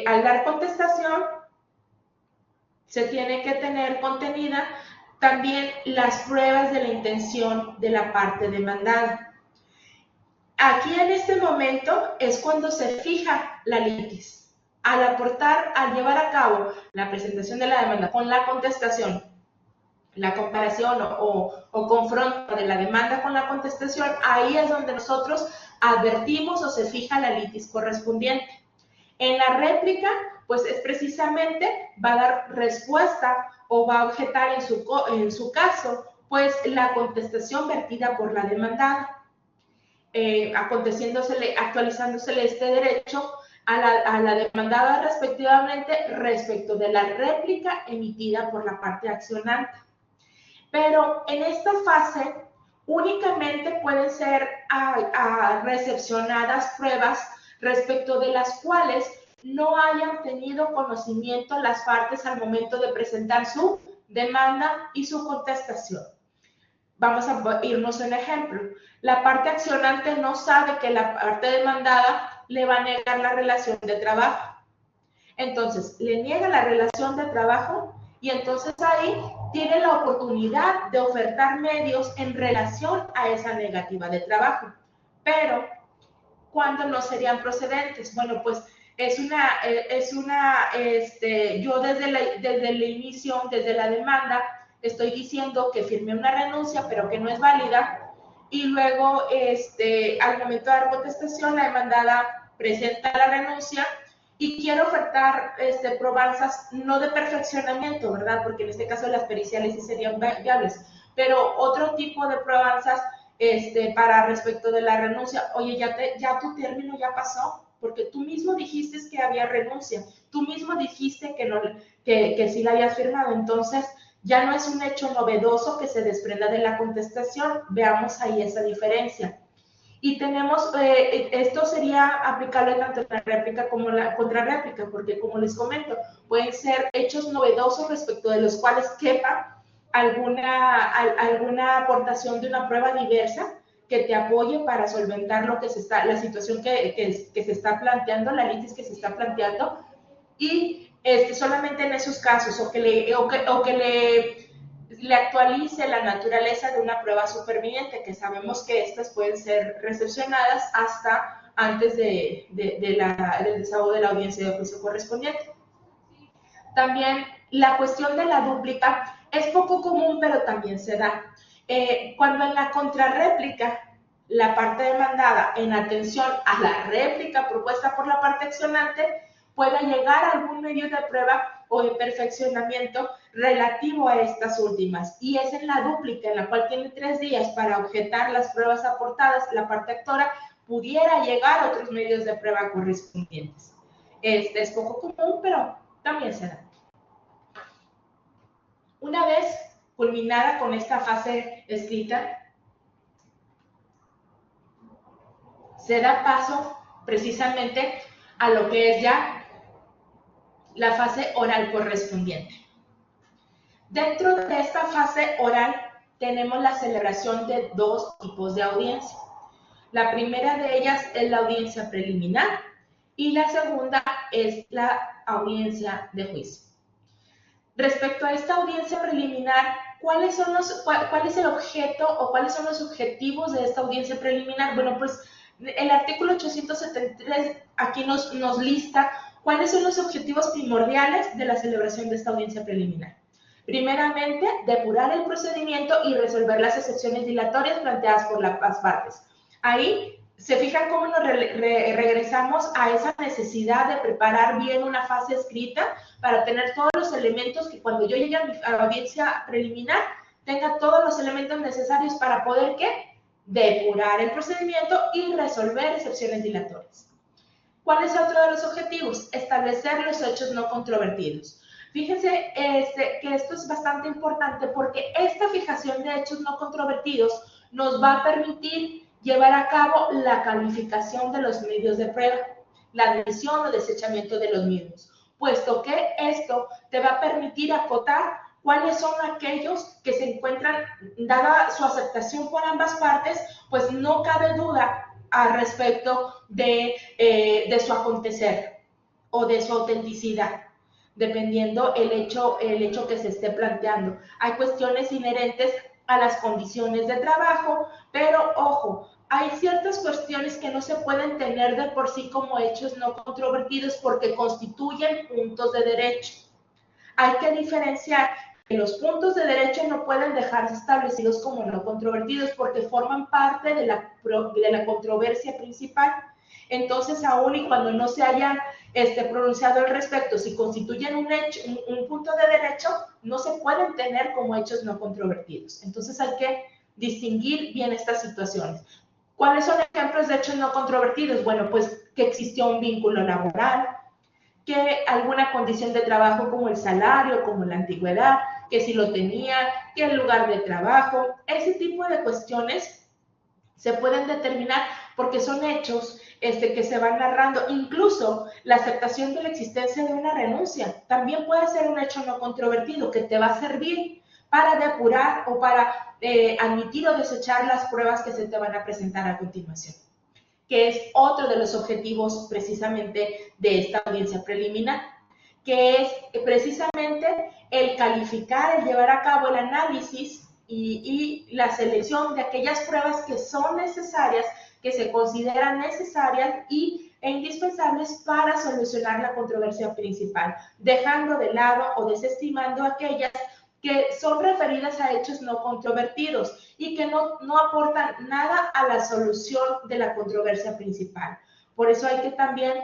Al dar contestación, se tiene que tener contenida también las pruebas de la intención de la parte demandada. Aquí en este momento es cuando se fija la litis. Al llevar a cabo la presentación de la demanda con la contestación, la comparación o confronto de la demanda con la contestación, ahí es donde nosotros advertimos o se fija la litis correspondiente. En la réplica, pues es precisamente, va a dar respuesta o va a objetar en su caso, pues la contestación vertida por la demandada, actualizándosele este derecho a la demandada respectivamente respecto de la réplica emitida por la parte accionante. Pero en esta fase únicamente pueden ser recepcionadas pruebas respecto de las cuales no hayan tenido conocimiento las partes al momento de presentar su demanda y su contestación. vamos a irnos a un ejemplo. La parte accionante no sabe que la parte demandada le va a negar la relación de trabajo. Entonces, le niega la relación de trabajo y entonces ahí tiene la oportunidad de ofertar medios en relación a esa negativa de trabajo. Pero, ¿cuándo no serían procedentes? Bueno, pues yo desde el inicio, desde la demanda, estoy diciendo que firmé una renuncia, pero que no es válida, y luego, al momento de dar contestación, la demandada presenta la renuncia y quiero ofertar probanzas no de perfeccionamiento, ¿verdad? Porque en este caso las periciales sí serían viables, pero otro tipo de probanzas para respecto de la renuncia. Oye, ya tu término ya pasó, porque tú mismo dijiste que había renuncia, tú mismo dijiste que sí la habías firmado, entonces ya no es un hecho novedoso que se desprenda de la contestación. Veamos ahí esa diferencia. Y tenemos, esto sería aplicable tanto en la réplica como en la contrarréplica, porque como les comento, pueden ser hechos novedosos respecto de los cuales quepa alguna aportación de una prueba diversa que te apoye para solventar la situación que se está planteando, la litis que se está planteando, y solamente en esos casos, o que le actualice la naturaleza de una prueba superviniente, que sabemos que estas pueden ser recepcionadas hasta antes del desahogo de la audiencia de juicio correspondiente. También la cuestión de la dúplica es poco común, pero también se da. Cuando en la contrarréplica la parte demandada, en atención a la réplica propuesta por la parte accionante, pueda llegar a algún medio de prueba o de perfeccionamiento relativo a estas últimas. Y es en la dúplica, en la cual tiene 3 días para objetar las pruebas aportadas, la parte actora pudiera llegar a otros medios de prueba correspondientes. Es poco común, pero también se da. Una vez culminada con esta fase escrita, se da paso precisamente a lo que es ya la fase oral correspondiente. Dentro de esta fase oral tenemos la celebración de 2 tipos de audiencia. La primera de ellas es la audiencia preliminar y la segunda es la audiencia de juicio. Respecto a esta audiencia preliminar, ¿cuál es el objeto o cuáles son los objetivos de esta audiencia preliminar? Bueno, pues el artículo 873 aquí nos lista cuáles son los objetivos primordiales de la celebración de esta audiencia preliminar. Primeramente, depurar el procedimiento y resolver las excepciones dilatorias planteadas por las partes. Ahí se fijan cómo nos regresamos a esa necesidad de preparar bien una fase escrita para tener todos los elementos que cuando yo llegue a la audiencia preliminar tenga todos los elementos necesarios para poder, ¿qué? Depurar el procedimiento y resolver excepciones dilatorias. ¿Cuál es otro de los objetivos? Establecer los hechos no controvertidos. Fíjense que esto es bastante importante porque esta fijación de hechos no controvertidos nos va a permitir llevar a cabo la calificación de los medios de prueba, la admisión o desechamiento de los mismos, puesto que esto te va a permitir acotar cuáles son aquellos que se encuentran, dada su aceptación por ambas partes, pues no cabe duda al respecto de su acontecer o de su autenticidad, dependiendo el hecho que se esté planteando. Hay cuestiones inherentes a las condiciones de trabajo, pero ojo, hay ciertas cuestiones que no se pueden tener de por sí como hechos no controvertidos porque constituyen puntos de derecho. Hay que diferenciar que los puntos de derecho no pueden dejarse establecidos como no controvertidos porque forman parte de la controversia principal. Entonces, aún y cuando no se haya pronunciado al respecto, si constituyen un punto de derecho, no se pueden tener como hechos no controvertidos. Entonces, hay que distinguir bien estas situaciones. ¿Cuáles son ejemplos de hechos no controvertidos? Bueno, pues que existió un vínculo laboral, que alguna condición de trabajo como el salario, como la antigüedad, que si lo tenía, que el lugar de trabajo, ese tipo de cuestiones se pueden determinar porque son hechos que se van narrando. Incluso la aceptación de la existencia de una renuncia también puede ser un hecho no controvertido que te va a servir para depurar o para admitir o desechar las pruebas que se te van a presentar a continuación, que es otro de los objetivos precisamente de esta audiencia preliminar, que es precisamente el calificar, el llevar a cabo el análisis y la selección de aquellas pruebas que son necesarias, que se consideran necesarias e indispensables para solucionar la controversia principal, dejando de lado o desestimando aquellas que son referidas a hechos no controvertidos y que no aportan nada a la solución de la controversia principal. Por eso hay que también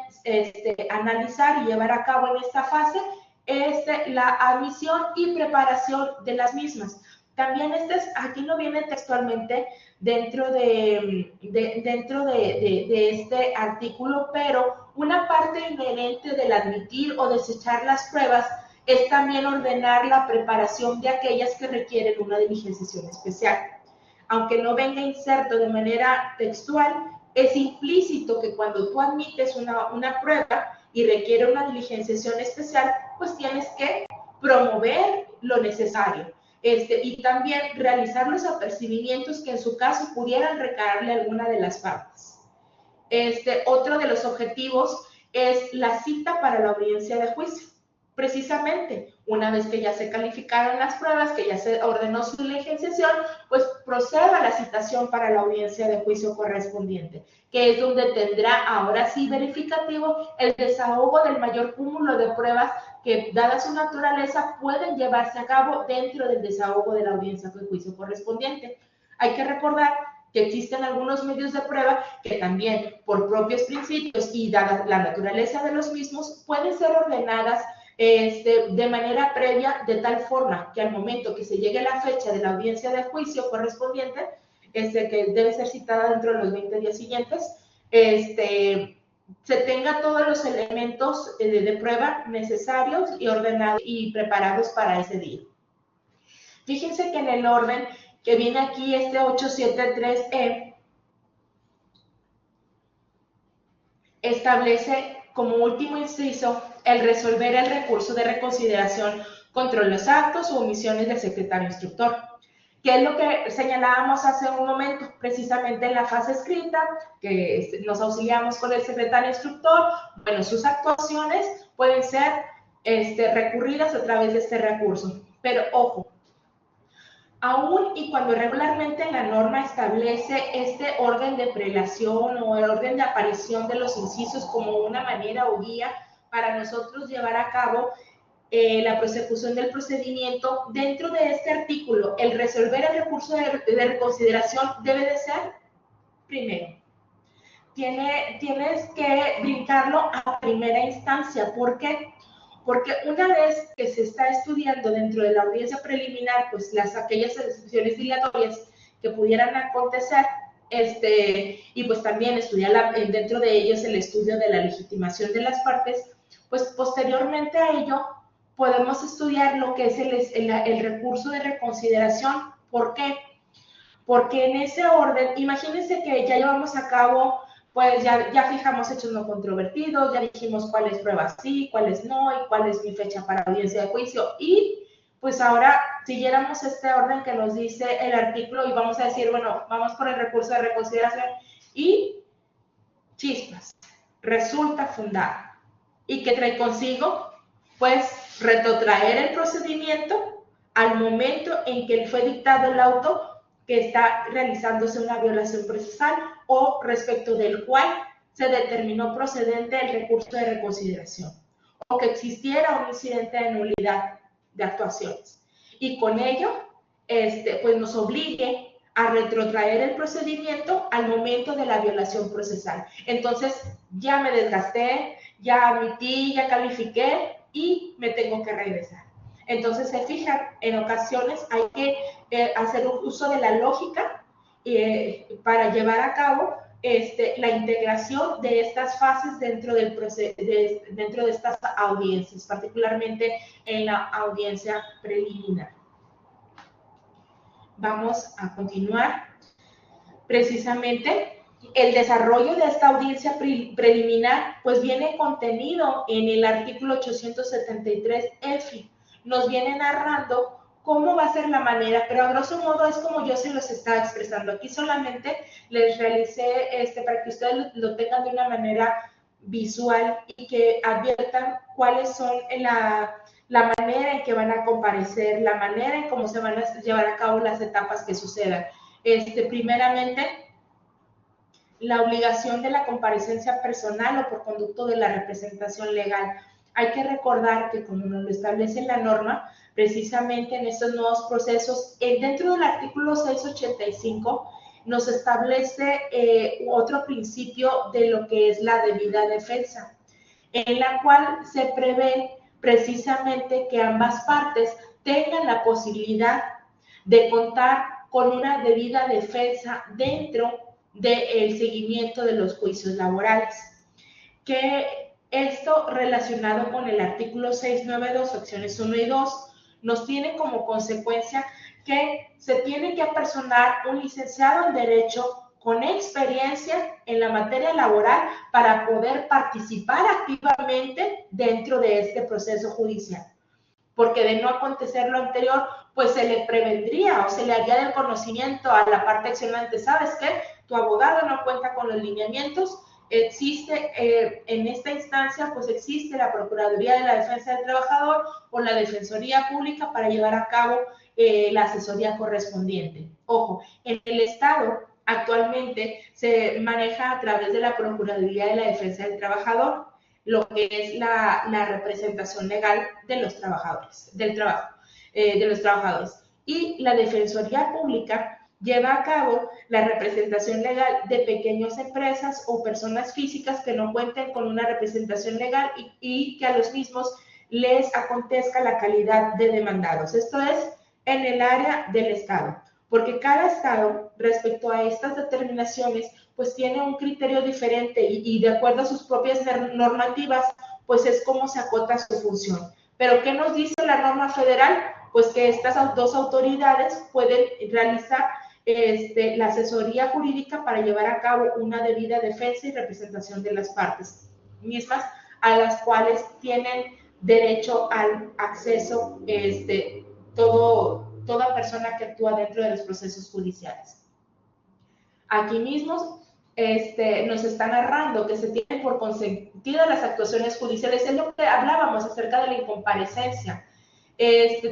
analizar y llevar a cabo en esta fase la admisión y preparación de las mismas. También aquí no viene textualmente dentro de este artículo, pero una parte inherente del admitir o desechar las pruebas es también ordenar la preparación de aquellas que requieren una diligenciación especial. Aunque no venga inserto de manera textual, es implícito que cuando tú admites una prueba y requiere una diligenciación especial, pues tienes que promover lo necesario. Y también realizar los apercibimientos que en su caso pudieran recaerle a alguna de las partes. Otro de los objetivos es la cita para la audiencia de juicio. Precisamente, una vez que ya se calificaron las pruebas, que ya se ordenó su diligenciación, pues proceda a la citación para la audiencia de juicio correspondiente, que es donde tendrá ahora sí verificativo el desahogo del mayor cúmulo de pruebas que, dada su naturaleza, pueden llevarse a cabo dentro del desahogo de la audiencia de juicio correspondiente. Hay que recordar que existen algunos medios de prueba que también, por propios principios y dada la naturaleza de los mismos, pueden ser ordenadas de manera previa, de tal forma que al momento que se llegue la fecha de la audiencia de juicio correspondiente, que debe ser citada dentro de los 20 días siguientes, se tenga todos los elementos de prueba necesarios y ordenados y preparados para ese día. Fíjense que en el orden que viene aquí, 873E, establece como último inciso el resolver el recurso de reconsideración contra los actos o omisiones del secretario instructor, que es lo que señalábamos hace un momento, precisamente en la fase escrita, que nos auxiliamos con el secretario instructor. Bueno, sus actuaciones pueden ser recurridas a través de este recurso, pero ojo, aún y cuando regularmente la norma establece este orden de prelación o el orden de aparición de los incisos como una manera o guía para nosotros llevar a cabo la prosecución del procedimiento, dentro de este artículo, el resolver el recurso de reconsideración debe de ser primero. Tienes que brincarlo a primera instancia. ¿Por qué? Porque una vez que se está estudiando dentro de la audiencia preliminar, pues aquellas excepciones dilatorias que pudieran acontecer, y pues también estudiar dentro de ellos el estudio de la legitimación de las partes, pues posteriormente a ello podemos estudiar lo que es el recurso de reconsideración. ¿Por qué? Porque en ese orden, imagínense que ya llevamos a cabo, pues ya fijamos hechos no controvertidos, ya dijimos cuáles pruebas sí, cuáles no, y cuál es mi fecha para audiencia de juicio. Y pues ahora siguiéramos este orden que nos dice el artículo y vamos a decir, bueno, vamos por el recurso de reconsideración y chispas, resulta fundado. ¿Y qué trae consigo? Pues retrotraer el procedimiento al momento en que fue dictado el auto que está realizándose una violación procesal o respecto del cual se determinó procedente el recurso de reconsideración, o que existiera un incidente de nulidad de actuaciones. Y con ello, pues nos obligue a retrotraer el procedimiento al momento de la violación procesal. Entonces, ya me desgasté, ya admití, ya califiqué y me tengo que regresar. Entonces, se fijan, en ocasiones hay que hacer un uso de la lógica para llevar a cabo la integración de estas fases dentro de estas audiencias, particularmente en la audiencia preliminar. Vamos a continuar. Precisamente, el desarrollo de esta audiencia preliminar pues viene contenido en el artículo 873F. Nos viene narrando cómo va a ser la manera, pero a grosso modo es como yo se los estaba expresando. Aquí solamente les realicé para que ustedes lo tengan de una manera visual y que adviertan cuáles son la manera en que van a comparecer, la manera en cómo se van a llevar a cabo las etapas que sucedan. Primeramente, la obligación de la comparecencia personal o por conducto de la representación legal. Hay que recordar que como nos lo establece la norma, precisamente en estos nuevos procesos, dentro del artículo 685, nos establece otro principio de lo que es la debida defensa, en la cual se prevé precisamente que ambas partes tengan la posibilidad de contar con una debida defensa dentro del seguimiento de los juicios laborales. Que esto relacionado con el artículo 692, secciones 1 y 2, nos tiene como consecuencia que se tiene que apersonar un licenciado en Derecho con experiencia en la materia laboral para poder participar activamente dentro de este proceso judicial. Porque de no acontecer lo anterior, pues se le prevendría o se le haría del conocimiento a la parte accionante. ¿Sabes qué? Tu abogado no cuenta con los lineamientos. Existe en esta instancia, pues existe la Procuraduría de la Defensa del Trabajador o la Defensoría Pública para llevar a cabo la asesoría correspondiente. Ojo, en el Estado actualmente se maneja a través de la Procuraduría de la Defensa del Trabajador lo que es la representación legal de los trabajadores, del trabajo, de los trabajadores. Y la Defensoría Pública lleva a cabo la representación legal de pequeñas empresas o personas físicas que no cuenten con una representación legal y que a los mismos les acontezca la calidad de demandados. Esto es en el área del Estado, porque cada Estado, respecto a estas determinaciones, pues tiene un criterio diferente y de acuerdo a sus propias normativas, pues es como se acota su función. Pero ¿qué nos dice la norma federal? Pues que estas dos autoridades pueden realizar la asesoría jurídica para llevar a cabo una debida defensa y representación de las partes mismas, a las cuales tienen derecho al acceso toda persona que actúa dentro de los procesos judiciales. Aquí mismo nos está narrando que se tienen por consentidas las actuaciones judiciales. Es lo que hablábamos acerca de la incomparecencia.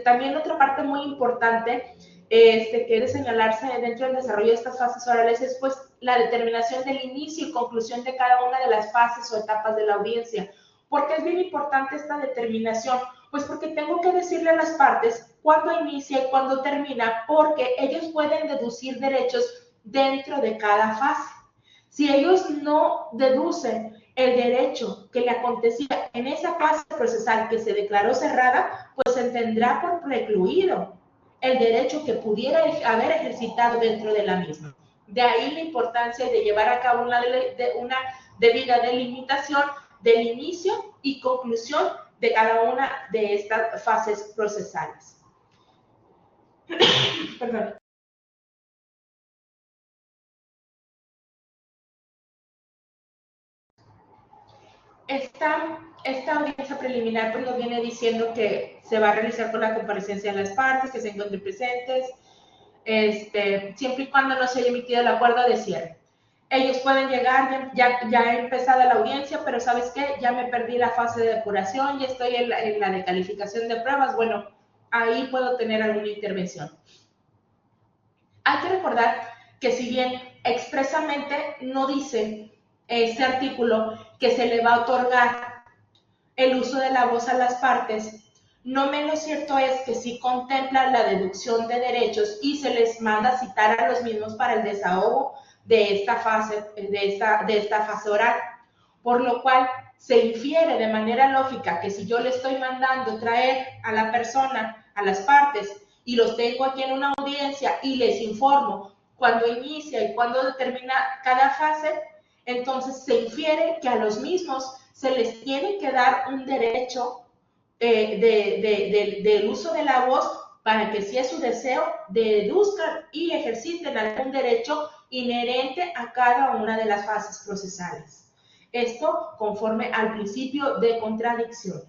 También otra parte muy importante que debe señalarse dentro del desarrollo de estas fases orales es pues la determinación del inicio y conclusión de cada una de las fases o etapas de la audiencia. ¿Por qué es bien importante esta determinación? Pues porque tengo que decirle a las partes cuándo inicia y cuándo termina, porque ellos pueden deducir derechos dentro de cada fase. Si ellos no deducen el derecho que le acontecía en esa fase procesal que se declaró cerrada, pues se tendrá por precluido el derecho que pudiera haber ejercitado dentro de la misma. De ahí la importancia de llevar a cabo una debida delimitación del inicio y conclusión de cada una de estas fases procesales. Perdón. Esta audiencia preliminar pues nos viene diciendo que se va a realizar con la comparecencia de las partes, que se encuentren presentes, siempre y cuando no se haya emitido el acuerdo de cierre. Ellos pueden llegar, ya empezada la audiencia, pero ¿sabes qué? Ya me perdí la fase de depuración, ya estoy en la de calificación de pruebas, bueno, ahí puedo tener alguna intervención. Hay que recordar que si bien expresamente no dice este artículo que se le va a otorgar el uso de la voz a las partes, no menos cierto es que sí contempla la deducción de derechos y se les manda citar a los mismos para el desahogo de esta fase oral, por lo cual se infiere de manera lógica que si yo le estoy mandando traer a la persona, a las partes, y los tengo aquí en una audiencia y les informo cuando inicia y cuando termina cada fase, entonces se infiere que a los mismos se les tiene que dar un derecho del uso de la voz para que si es su deseo, deduzcan y ejerciten algún derecho inherente a cada una de las fases procesales. Esto conforme al principio de contradicción.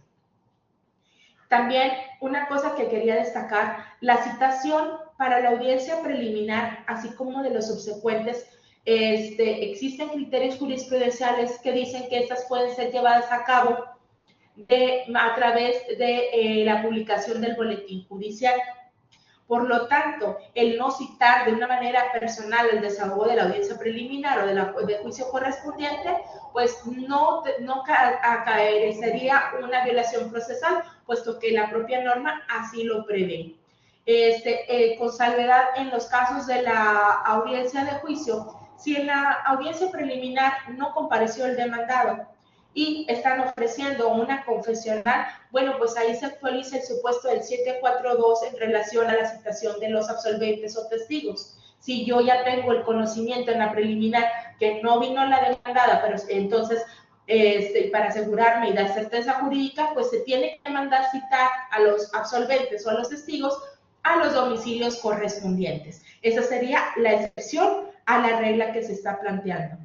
También una cosa que quería destacar, la citación para la audiencia preliminar, así como de los subsecuentes, existen criterios jurisprudenciales que dicen que estas pueden ser llevadas a cabo a través de la publicación del boletín judicial. Por lo tanto, el no citar de una manera personal el desahogo de la audiencia preliminar o del juicio correspondiente, pues no sería una violación procesal, puesto que la propia norma así lo prevé. Con salvedad en los casos de la audiencia de juicio, si en la audiencia preliminar no compareció el demandado y están ofreciendo una confesional, bueno, pues ahí se actualiza el supuesto del 742 en relación a la citación de los absolventes o testigos. Si yo ya tengo el conocimiento en la preliminar que no vino la demandada, pero entonces para asegurarme y dar certeza jurídica, pues se tiene que mandar citar a los absolventes o a los testigos a los domicilios correspondientes. Esa sería la excepción a la regla que se está planteando.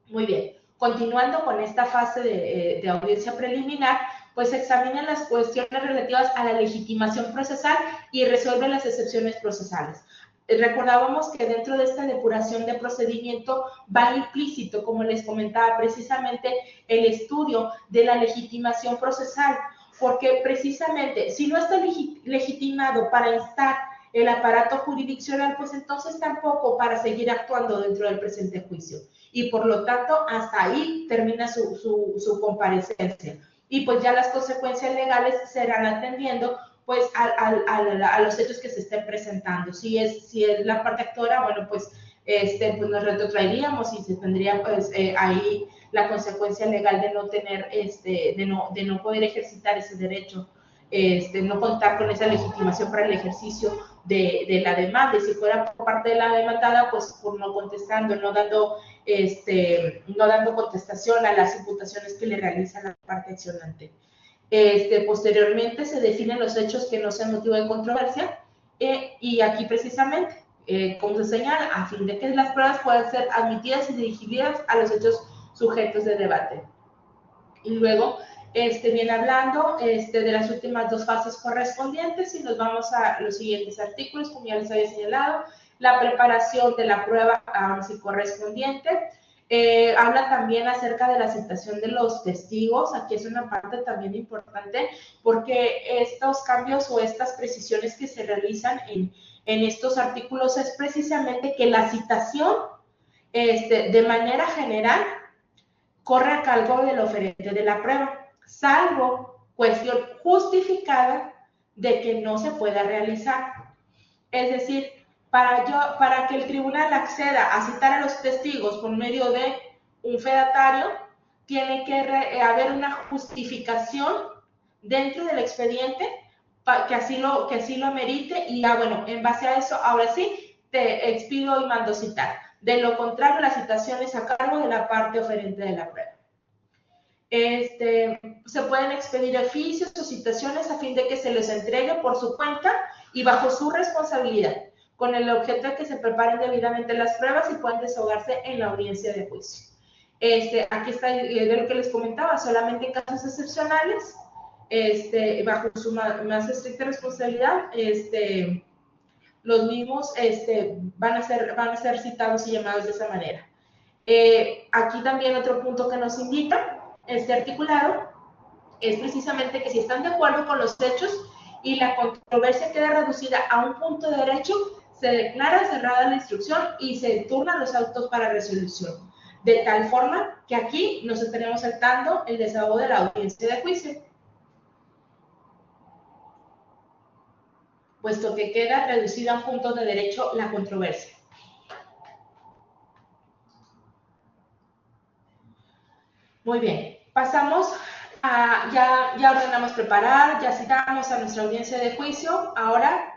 Muy bien. Continuando con esta fase de audiencia preliminar, pues se examinan las cuestiones relativas a la legitimación procesal y resuelven las excepciones procesales. Recordábamos que dentro de esta depuración de procedimiento va implícito, como les comentaba, precisamente el estudio de la legitimación procesal, porque precisamente si no está legitimado para instar el aparato jurisdiccional, pues entonces tampoco para seguir actuando dentro del presente juicio. Y por lo tanto, hasta ahí termina su comparecencia. Y pues ya las consecuencias legales se irán atendiendo pues a los hechos que se estén presentando. Si es la parte actora, bueno, pues pues nos retrotraeríamos y se tendría pues ahí la consecuencia legal de no tener, de no poder ejercitar ese derecho, no contar con esa legitimación para el ejercicio de la demanda. Y si fuera por parte de la demandada, pues por no contestando, no dando contestación a las imputaciones que le realiza la parte accionante. Posteriormente se definen los hechos que no sean motivo de controversia y aquí precisamente, como se señala, a fin de que las pruebas puedan ser admitidas y dirigidas a los hechos sujetos de debate. Y luego viene hablando de las últimas dos fases correspondientes y nos vamos a los siguientes artículos, como ya les había señalado, la preparación de la prueba si correspondiente. Habla también acerca de la citación de los testigos. Aquí es una parte también importante porque estos cambios o estas precisiones que se realizan en estos artículos es precisamente que la citación de manera general corre a cargo del oferente de la prueba, salvo cuestión justificada de que no se pueda realizar. Es decir, para que el tribunal acceda a citar a los testigos por medio de un fedatario, tiene que haber una justificación dentro del expediente que así lo amerite y bueno, en base a eso, ahora sí, te expido y mando citar. De lo contrario, la citación es a cargo de la parte oferente de la prueba. Se pueden expedir oficios o citaciones a fin de que se les entregue por su cuenta y bajo su responsabilidad, con el objeto de que se preparen debidamente las pruebas y puedan desahogarse en la audiencia de juicio. Aquí está de lo que les comentaba, solamente en casos excepcionales, bajo su más estricta responsabilidad, los mismos van a ser citados y llamados de esa manera. Aquí también otro punto que nos indica este articulado es precisamente que si están de acuerdo con los hechos y la controversia queda reducida a un punto de derecho, se declara cerrada la instrucción y se turnan los autos para resolución. De tal forma que aquí nos estaremos saltando el desahogo de la audiencia de juicio, puesto que queda reducida a un punto de derecho la controversia. Muy bien, pasamos a, ya ordenamos preparar, ya citamos a nuestra audiencia de juicio, ahora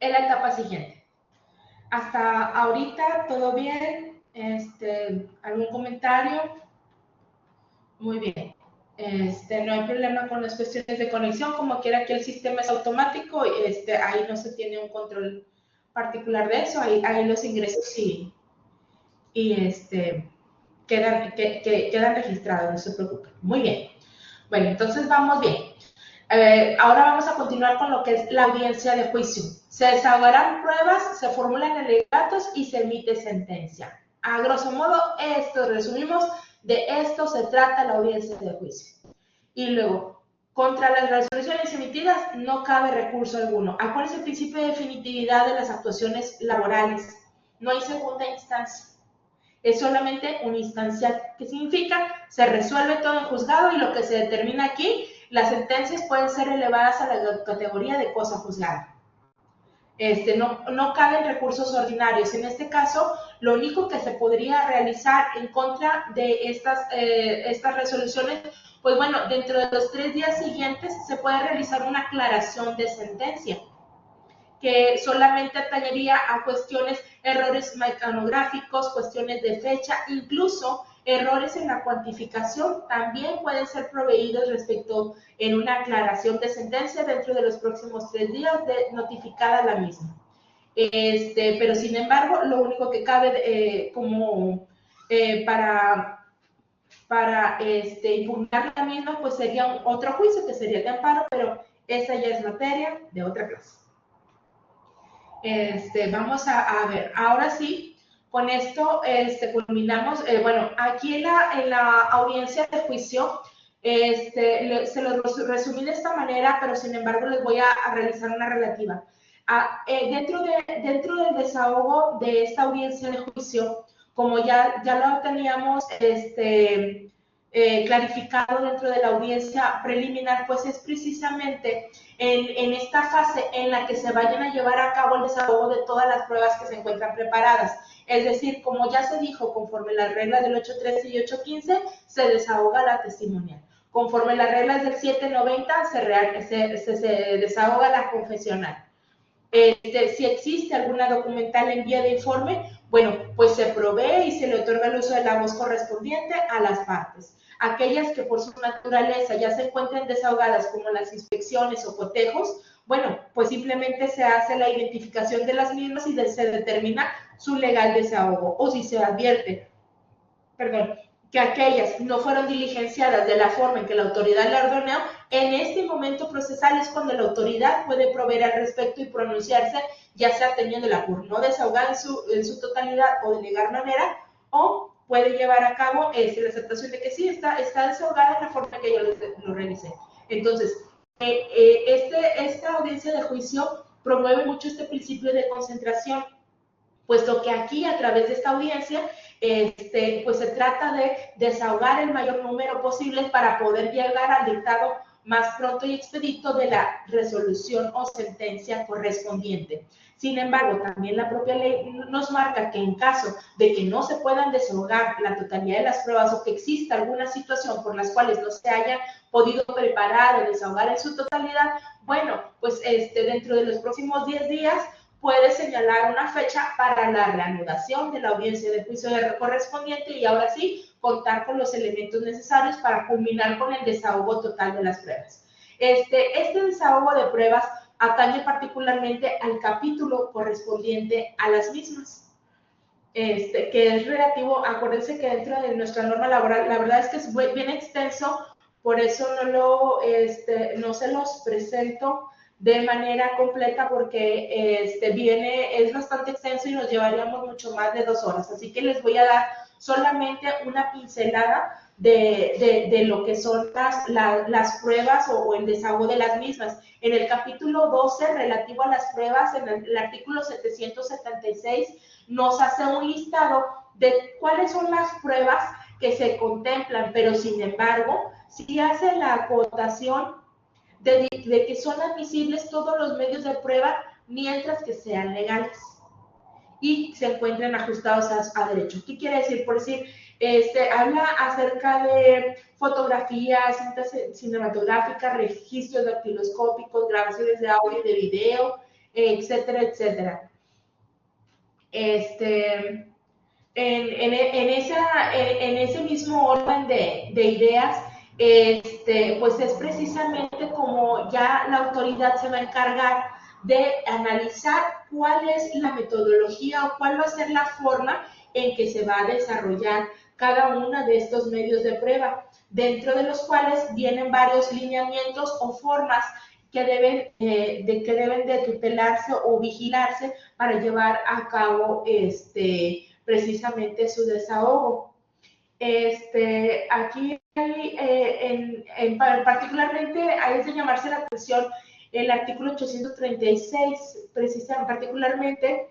en la etapa siguiente. Hasta ahorita, ¿todo bien? ¿Algún comentario? Muy bien. No hay problema con las cuestiones de conexión, como quiera que el sistema es automático, ahí no se tiene un control particular de eso, ahí los ingresos y quedan registrados, no se preocupen. Muy bien. Bueno, entonces vamos bien. Ahora vamos a continuar con lo que es la audiencia de juicio. Se desahogarán pruebas, se formulan alegatos y se emite sentencia. A grosso modo, esto resumimos, de esto se trata la audiencia de juicio. Y luego, contra las resoluciones emitidas no cabe recurso alguno. Acuérdense el principio de definitividad de las actuaciones laborales. No hay segunda instancia. Es solamente unistancial. ¿Qué significa? Se resuelve todo en juzgado y lo que se determina aquí, las sentencias pueden ser elevadas a la categoría de cosa juzgada. No caben recursos ordinarios. En este caso, lo único que se podría realizar en contra de estas resoluciones, pues bueno, dentro de los 3 días siguientes se puede realizar una aclaración de sentencia, que solamente atañería a cuestiones, errores mecanográficos, cuestiones de fecha, incluso errores en la cuantificación también pueden ser proveídos respecto en una aclaración de sentencia dentro de los próximos 3 días de notificada la misma. Pero sin embargo, lo único que cabe para impugnar la misma, pues sería otro juicio que sería el de amparo, pero esa ya es materia de otra clase. Vamos a ver, ahora sí, con esto culminamos. Bueno, aquí en la audiencia de juicio, se lo resumí de esta manera, pero sin embargo les voy a realizar una relativa. Dentro del desahogo de esta audiencia de juicio, como ya lo teníamos clarificado dentro de la audiencia preliminar, pues es precisamente en esta fase en la que se vayan a llevar a cabo el desahogo de todas las pruebas que se encuentran preparadas. Es decir, como ya se dijo, conforme las reglas del 8.13 y 8.15, se desahoga la testimonial. Conforme las reglas del 7.90, se desahoga la confesional. Si existe alguna documental en vía de informe, bueno, pues se provee y se le otorga el uso de la voz correspondiente a las partes. Aquellas que por su naturaleza ya se encuentren desahogadas, como las inspecciones o cotejos, bueno, pues simplemente se hace la identificación de las mismas y se determina su legal desahogo. O si se advierte, que aquellas no fueron diligenciadas de la forma en que la autoridad la ordenó, en este momento procesal es cuando la autoridad puede proveer al respecto y pronunciarse, ya sea teniéndola por no desahogada en su totalidad o de legal manera, o puede llevar a cabo la aceptación de que sí, está desahogada en la forma en que yo lo realicé. Entonces, esta audiencia de juicio promueve mucho este principio de concentración, puesto que aquí, a través de esta audiencia, pues se trata de desahogar el mayor número posible para poder llegar al dictado más pronto y expedito de la resolución o sentencia correspondiente. Sin embargo, también la propia ley nos marca que en caso de que no se puedan desahogar la totalidad de las pruebas o que exista alguna situación por las cuales no se haya podido preparar o desahogar en su totalidad, bueno, pues dentro de los próximos 10 días puede señalar una fecha para la reanudación de la audiencia de juicio correspondiente y ahora sí contar con los elementos necesarios para culminar con el desahogo total de las pruebas. Este desahogo de pruebas atañe particularmente al capítulo correspondiente a las mismas, que es relativo. Acuérdense que dentro de nuestra norma laboral, la verdad es que es bien extenso, por eso no se los presento de manera completa, porque es bastante extenso y nos llevaríamos mucho más de 2 horas. Así que les voy a dar solamente una pincelada de lo que son las pruebas o el desahogo de las mismas. En el capítulo 12, relativo a las pruebas, en el artículo 776, nos hace un listado de cuáles son las pruebas que se contemplan, pero sin embargo, sí hace la acotación de que son admisibles todos los medios de prueba mientras que sean legales y se encuentren ajustados a derecho. ¿Qué quiere decir? Por decir, habla acerca de fotografías, cintas cinematográficas, registros dactiloscópicos, grabaciones de audio y de video, etcétera, etcétera. En ese mismo orden de ideas, pues es precisamente como ya la autoridad se va a encargar de analizar cuál es la metodología o cuál va a ser la forma en que se va a desarrollar cada uno de estos medios de prueba, dentro de los cuales vienen varios lineamientos o formas que deben de tutelarse o vigilarse para llevar a cabo precisamente su desahogo. Aquí particularmente hay de llamarse la atención el artículo 836, particularmente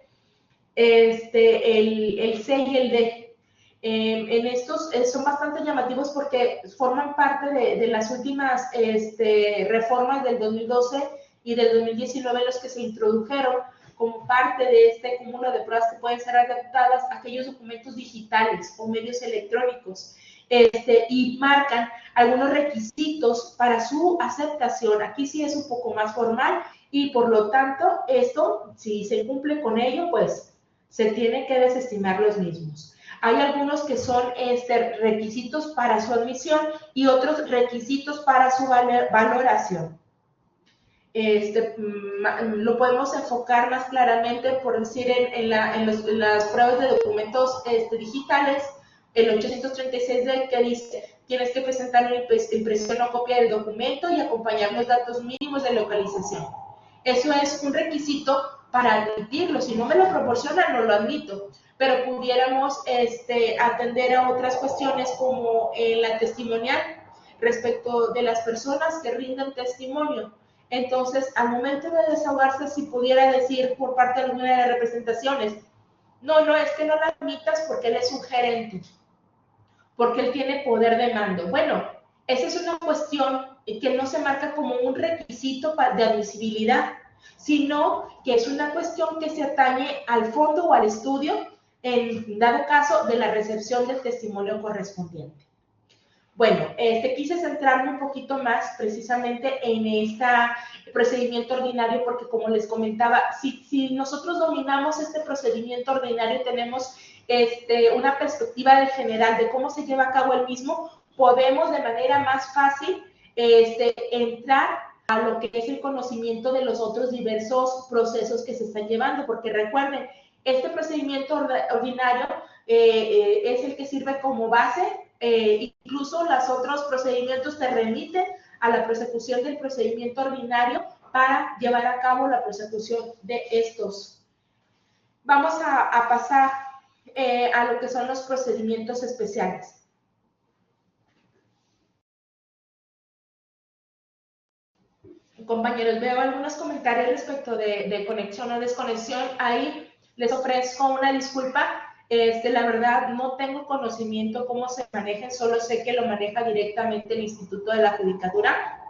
el C y el D. En estos son bastante llamativos porque forman parte de las últimas reformas del 2012 y del 2019 los que se introdujeron como parte de este cúmulo de pruebas que pueden ser adaptadas a aquellos documentos digitales o medios electrónicos, y marcan algunos requisitos para su aceptación. Aquí sí es un poco más formal y por lo tanto esto, si se cumple con ello, pues se tiene que desestimar los mismos. Hay algunos que son requisitos para su admisión y otros requisitos para su valoración. Lo podemos enfocar más claramente, por decir, en las pruebas de documentos digitales, el 836D que dice, tienes que presentar una impresión o copia del documento y acompañar los datos mínimos de localización. Eso es un requisito para admitirlo. Si no me lo proporcionan, no lo admito. Pero pudiéramos atender a otras cuestiones como la testimonial respecto de las personas que rinden testimonio. Entonces, al momento de desahogarse, si pudiera decir por parte de alguna de las representaciones, no, es que no la admitas porque él es un gerente, porque él tiene poder de mando. Bueno, esa es una cuestión que no se marca como un requisito de admisibilidad, sino que es una cuestión que se atañe al fondo o al estudio, en dado caso de la recepción del testimonio correspondiente. Bueno, quise centrarme un poquito más precisamente en este procedimiento ordinario porque, como les comentaba, si nosotros dominamos este procedimiento ordinario, tenemos una perspectiva general de cómo se lleva a cabo el mismo, podemos de manera más fácil entrar a lo que es el conocimiento de los otros diversos procesos que se están llevando, porque recuerden, este procedimiento ordinario es el que sirve como base. Incluso los otros procedimientos te remiten a la prosecución del procedimiento ordinario para llevar a cabo la prosecución de estos. Vamos a pasar a lo que son los procedimientos especiales. Compañeros, veo algunos comentarios respecto de conexión o desconexión. Ahí les ofrezco una disculpa. La verdad, no tengo conocimiento cómo se maneja, solo sé que lo maneja directamente el Instituto de la Judicatura.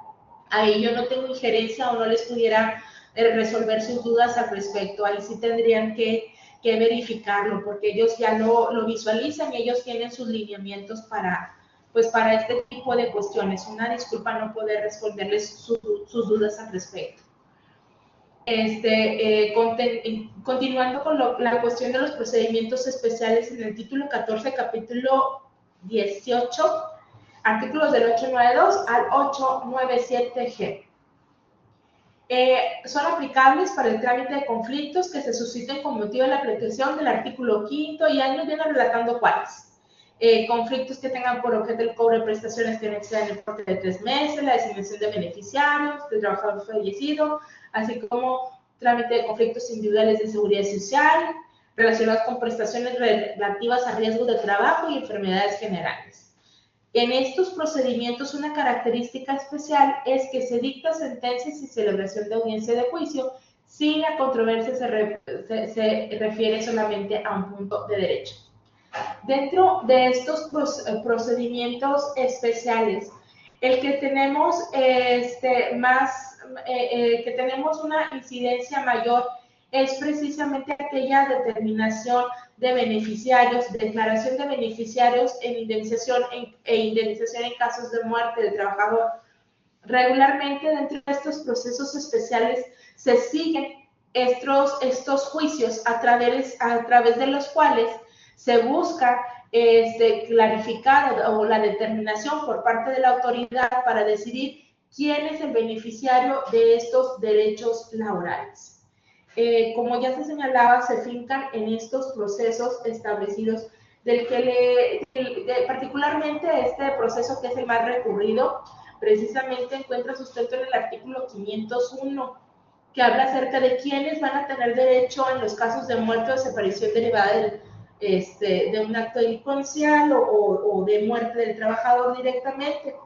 Ahí yo no tengo injerencia o no les pudiera resolver sus dudas al respecto. Ahí sí tendrían que verificarlo, porque ellos ya lo visualizan y ellos tienen sus lineamientos para este tipo de cuestiones. Una disculpa no poder responderles sus dudas al respecto. Continuando con la cuestión de los procedimientos especiales en el título 14, capítulo 18, artículos del 892 al 897G. Son aplicables para el trámite de conflictos que se susciten con motivo de la aplicación del artículo 5 y ahí nos viene relatando cuáles. Conflictos que tengan por objeto el cobro de prestaciones que no excedan el importe de 3 meses, la designación de beneficiarios, del trabajador fallecido, así como trámite de conflictos individuales de seguridad social, relacionados con prestaciones relativas a riesgos de trabajo y enfermedades generales. En estos procedimientos, una característica especial es que se dicta sentencias y celebración de audiencia de juicio si la controversia se refiere solamente a un punto de derecho. Dentro de estos procedimientos especiales, el que tenemos que tenemos una incidencia mayor es precisamente aquella determinación de beneficiarios, declaración de beneficiarios en indemnización en casos de muerte del trabajador. Regularmente dentro de estos procesos especiales se siguen estos juicios a través de los cuales se busca clarificar o la determinación por parte de la autoridad para decidir quién es el beneficiario de estos derechos laborales. Como ya se señalaba, se fincan en estos procesos establecidos particularmente este proceso que es el más recurrido, precisamente encuentra sustento en el artículo 501, que habla acerca de quiénes van a tener derecho en los casos de muerte o desaparición derivada de un acto delincuencial o de muerte del trabajador directamente.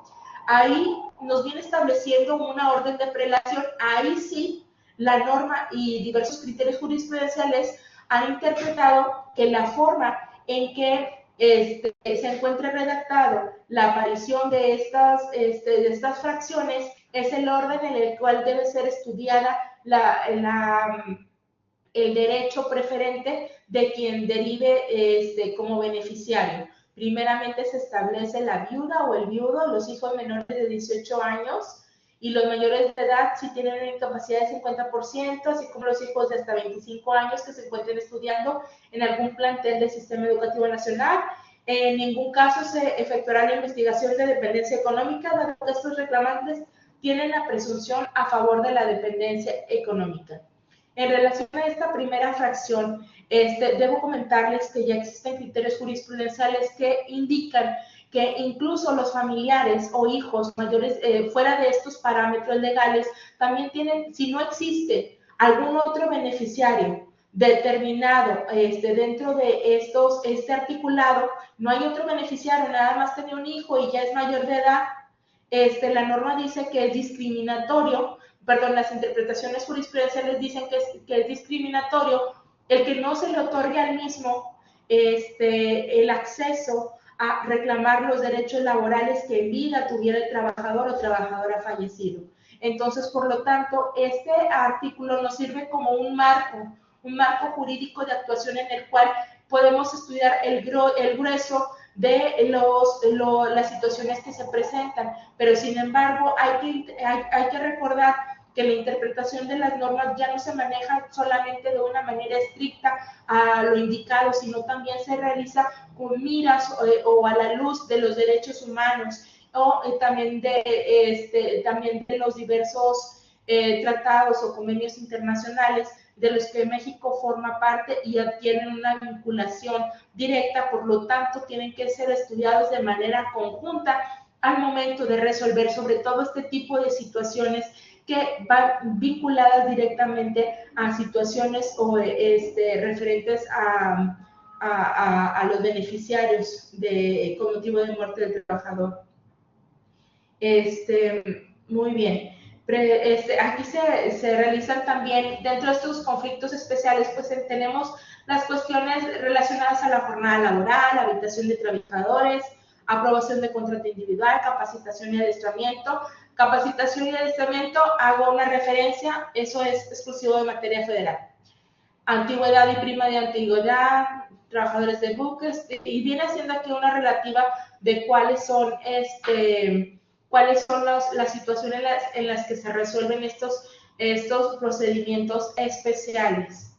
Ahí nos viene estableciendo una orden de prelación. Ahí sí, la norma y diversos criterios jurisprudenciales han interpretado que la forma en que se encuentra redactado la aparición de estas fracciones es el orden en el cual debe ser estudiada el derecho preferente de quien derive como beneficiario. Primeramente se establece la viuda o el viudo, los hijos menores de 18 años y los mayores de edad si tienen una incapacidad de 50%, así como los hijos de hasta 25 años que se encuentren estudiando en algún plantel del Sistema Educativo Nacional. En ningún caso se efectuará la investigación de dependencia económica, dado que estos reclamantes tienen la presunción a favor de la dependencia económica. En relación a esta primera fracción, debo comentarles que ya existen criterios jurisprudenciales que indican que incluso los familiares o hijos mayores fuera de estos parámetros legales también tienen, si no existe algún otro beneficiario determinado dentro de este articulado, no hay otro beneficiario, nada más tenía un hijo y ya es mayor de edad, la norma dice que es discriminatorio, perdón, las interpretaciones jurisprudenciales dicen que es discriminatorio el que no se le otorgue al mismo el acceso a reclamar los derechos laborales que en vida tuviera el trabajador o trabajadora fallecido. Entonces, por lo tanto, este artículo nos sirve como un marco jurídico de actuación en el cual podemos estudiar el grueso de las situaciones que se presentan, pero sin embargo hay que recordar que la interpretación de las normas ya no se maneja solamente de una manera estricta a lo indicado, sino también se realiza con miras o a la luz de los derechos humanos o también de los diversos tratados o convenios internacionales de los que México forma parte y tienen una vinculación directa, por lo tanto tienen que ser estudiados de manera conjunta al momento de resolver sobre todo este tipo de situaciones que van vinculadas directamente a situaciones o referentes a los beneficiarios con motivo de muerte del trabajador. Muy bien. Aquí se realizan también, dentro de estos conflictos especiales, pues tenemos las cuestiones relacionadas a la jornada laboral, habitación de trabajadores, aprobación de contrato individual, capacitación y adiestramiento. Capacitación y adiestramiento, hago una referencia, eso es exclusivo de materia federal. Antigüedad y prima de antigüedad, trabajadores de buques, y viene haciendo aquí una relativa de cuáles son las situaciones en las que se resuelven estos procedimientos especiales.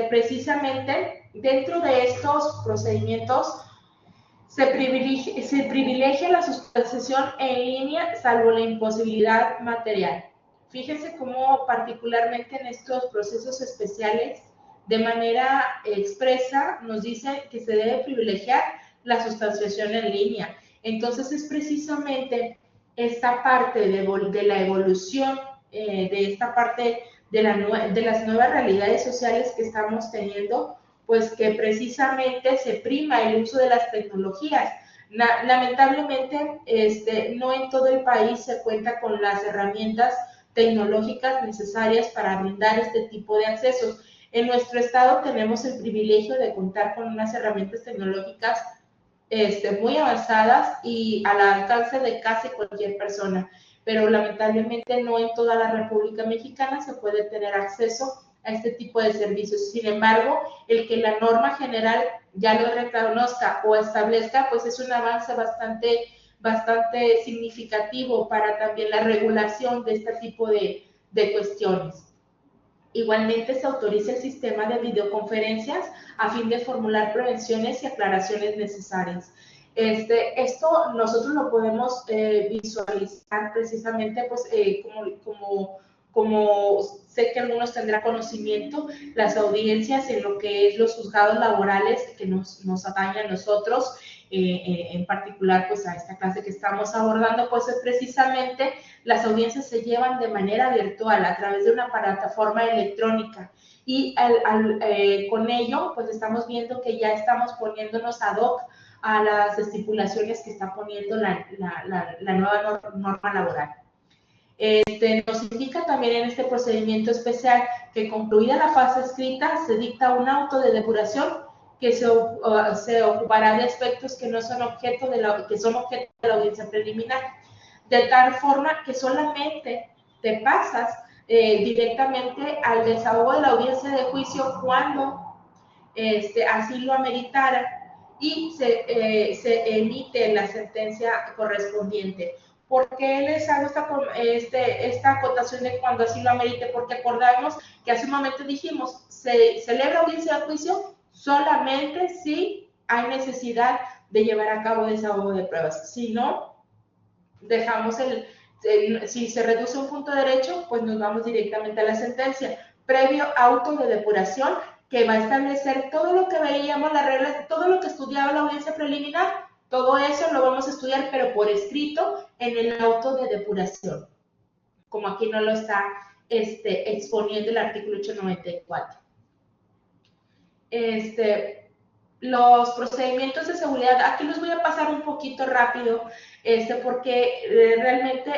Precisamente, dentro de estos procedimientos, se privilegia la suspensión en línea, salvo la imposibilidad material. Fíjense cómo particularmente en estos procesos especiales, de manera expresa, nos dice que se debe privilegiar la sustanciación en línea. Entonces es precisamente esta parte de la evolución, de esta parte de las nuevas realidades sociales que estamos teniendo, pues que precisamente se prima el uso de las tecnologías. Lamentablemente, no en todo el país se cuenta con las herramientas tecnológicas necesarias para brindar este tipo de accesos. En nuestro estado tenemos el privilegio de contar con unas herramientas tecnológicas muy avanzadas y al alcance de casi cualquier persona, pero lamentablemente no en toda la República Mexicana se puede tener acceso a este tipo de servicios. Sin embargo, el que la norma general ya lo reconozca o establezca, pues es un avance bastante significativo para también la regulación de este tipo de cuestiones. Igualmente se autoriza el sistema de videoconferencias a fin de formular prevenciones y aclaraciones necesarias. Esto nosotros lo podemos visualizar precisamente pues, como sé que algunos tendrán conocimiento, las audiencias en lo que es los juzgados laborales que nos atañen a nosotros, en particular pues a esta clase que estamos abordando, pues es precisamente las audiencias se llevan de manera virtual a través de una plataforma electrónica y con ello pues estamos viendo que ya estamos poniéndonos ad hoc a las estipulaciones que está poniendo la nueva norma laboral. Nos indica también en este procedimiento especial que concluida la fase escrita se dicta un auto de depuración que se ocupará de aspectos que no son objeto de la audiencia preliminar, de tal forma que solamente te pasas directamente al desahogo de la audiencia de juicio cuando así lo ameritara y se emite la sentencia correspondiente. ¿Por qué les hago esta acotación de cuando así lo amerite? Porque acordamos que hace un momento dijimos, se celebra audiencia de juicio solamente si hay necesidad de llevar a cabo desahogo de pruebas. Si no, dejamos si se reduce un punto de derecho, pues nos vamos directamente a la sentencia. Previo auto de depuración que va a establecer todo lo que veíamos, las reglas, todo lo que estudiaba la audiencia preliminar, todo eso lo vamos a estudiar, pero por escrito en el auto de depuración, como aquí no lo está exponiendo el artículo 894. Los procedimientos de seguridad, aquí los voy a pasar un poquito rápido, porque realmente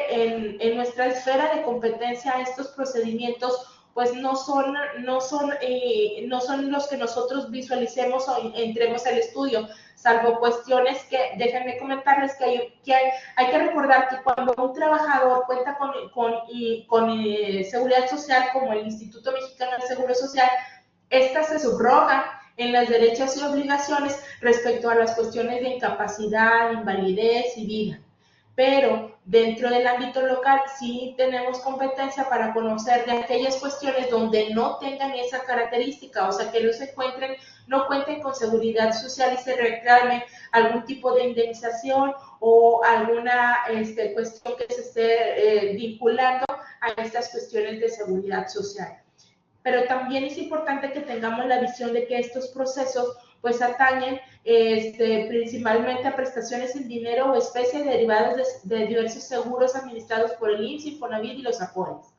en nuestra esfera de competencia estos procedimientos pues no son los que nosotros visualicemos o entremos al estudio, salvo cuestiones que, déjenme comentarles que hay que recordar que cuando un trabajador cuenta con seguridad social, como el Instituto Mexicano de Seguro Social, esta se subroga en los derechos y obligaciones respecto a las cuestiones de incapacidad, invalidez y vida. Pero dentro del ámbito local sí tenemos competencia para conocer de aquellas cuestiones donde no tengan esa característica, o sea, que no cuenten con seguridad social y se reclame algún tipo de indemnización o alguna cuestión que se esté vinculando a estas cuestiones de seguridad social. Pero también es importante que tengamos la visión de que estos procesos pues atañen principalmente a prestaciones en dinero o especie derivadas de diversos seguros administrados por el IMSS, Infonavit y los AFORES.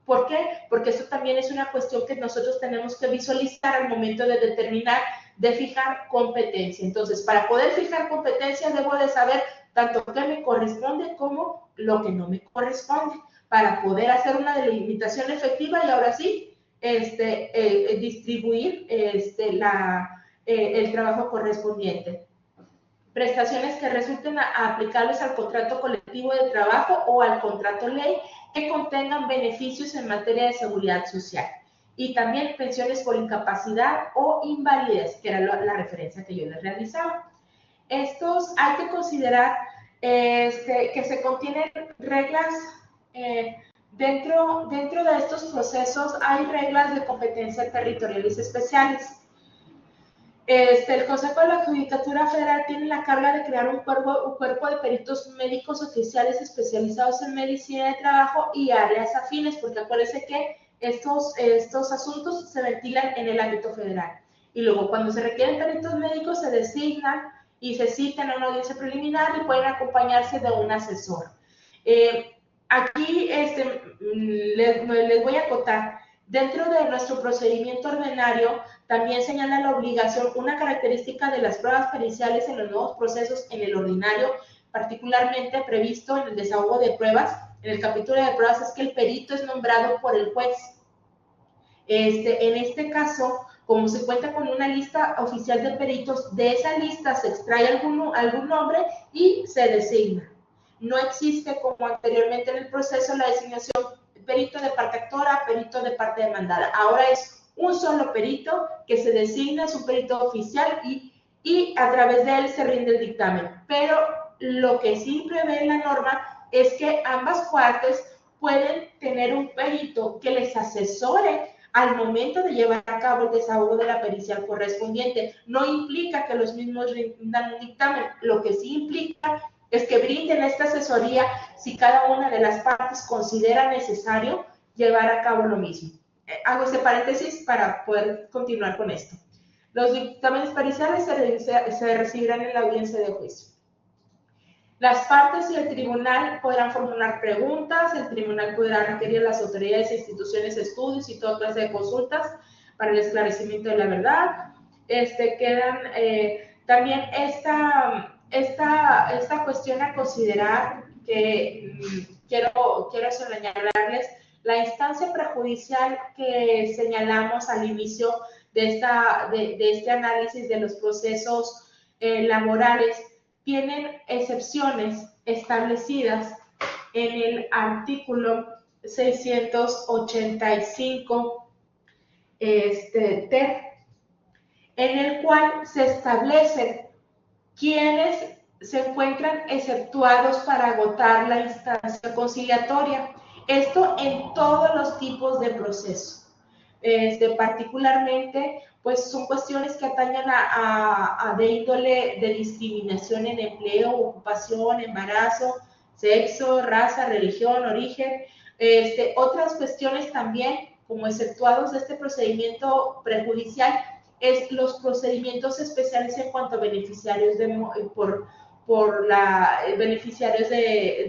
¿Por qué? Porque eso también es una cuestión que nosotros tenemos que visualizar al momento de determinar, de fijar competencia. Entonces, para poder fijar competencia debo de saber tanto qué me corresponde como lo que no me corresponde, para poder hacer una delimitación efectiva y ahora sí, distribuir el trabajo correspondiente. Prestaciones que resulten aplicables al contrato colectivo de trabajo o al contrato ley que contengan beneficios en materia de seguridad social. Y también pensiones por incapacidad o invalidez, que era la referencia que yo les realizaba. Estos hay que considerar que se contienen reglas. Dentro de estos procesos hay reglas de competencia territoriales especiales. El Consejo de la Judicatura Federal tiene la carga de crear un cuerpo de peritos médicos oficiales especializados en medicina de trabajo y áreas afines, porque acuérdense que estos asuntos se ventilan en el ámbito federal. Y luego cuando se requieren peritos médicos se designan y se citan a una audiencia preliminar y pueden acompañarse de un asesor. Aquí les voy a acotar, dentro de nuestro procedimiento ordinario también señala la obligación, una característica de las pruebas periciales en los nuevos procesos en el ordinario, particularmente previsto en el desahogo de pruebas, en el capítulo de pruebas, es que el perito es nombrado por el juez. En este caso, como se cuenta con una lista oficial de peritos, de esa lista se extrae algún nombre y se designa. No existe, como anteriormente en el proceso, la designación perito de parte actora, perito de parte demandada. Ahora es un solo perito que se designa, es un perito oficial y a través de él se rinde el dictamen. Pero lo que sí prevé la norma es que ambas partes pueden tener un perito que les asesore al momento de llevar a cabo el desahogo de la pericial correspondiente. No implica que los mismos rindan un dictamen, lo que sí implica es que brinden esta asesoría si cada una de las partes considera necesario llevar a cabo lo mismo. Hago este paréntesis para poder continuar con esto. Los dictámenes parciales se recibirán en la audiencia de juicio. Las partes y el tribunal podrán formular preguntas, el tribunal podrá requerir a las autoridades, instituciones, estudios y toda clase de consultas para el esclarecimiento de la verdad. También esta cuestión a considerar que quiero señalarles la instancia prejudicial que señalamos al inicio de este análisis de los procesos laborales. Tienen excepciones establecidas en el artículo 685 ter, en el cual se establecen quienes se encuentran exceptuados para agotar la instancia conciliatoria. Esto en todos los tipos de proceso. Particularmente, pues son cuestiones que atañen de índole de discriminación en empleo, ocupación, embarazo, sexo, raza, religión, origen. Otras cuestiones también, como exceptuados de este procedimiento prejudicial, es los procedimientos especiales en cuanto a beneficiarios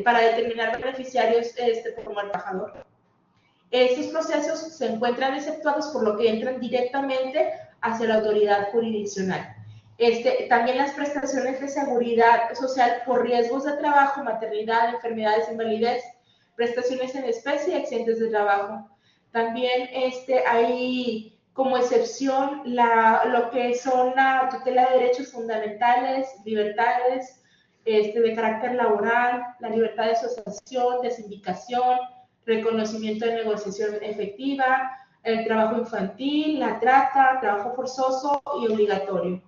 para determinar beneficiarios como el trabajador. Estos procesos se encuentran exceptuados por lo que entran directamente hacia la autoridad jurisdiccional. También las prestaciones de seguridad social por riesgos de trabajo, maternidad, enfermedades, invalidez, prestaciones en especie y accidentes de trabajo. También hay como excepción lo que son la tutela de derechos fundamentales, libertades de carácter laboral, la libertad de asociación, de sindicación, reconocimiento de negociación efectiva, el trabajo infantil, la trata, trabajo forzoso y obligatorio.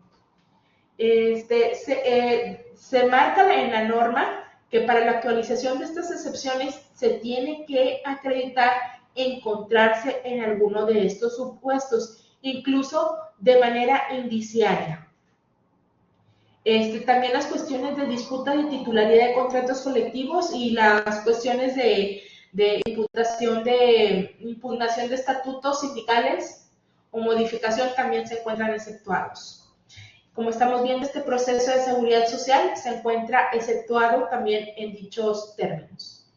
Se marca en la norma que para la actualización de estas excepciones se tiene que acreditar encontrarse en alguno de estos supuestos, incluso de manera indiciaria. También las cuestiones de disputa de titularidad de contratos colectivos y las cuestiones de impugnación de estatutos sindicales o modificación también se encuentran exceptuados. Como estamos viendo, este proceso de seguridad social se encuentra exceptuado también en dichos términos.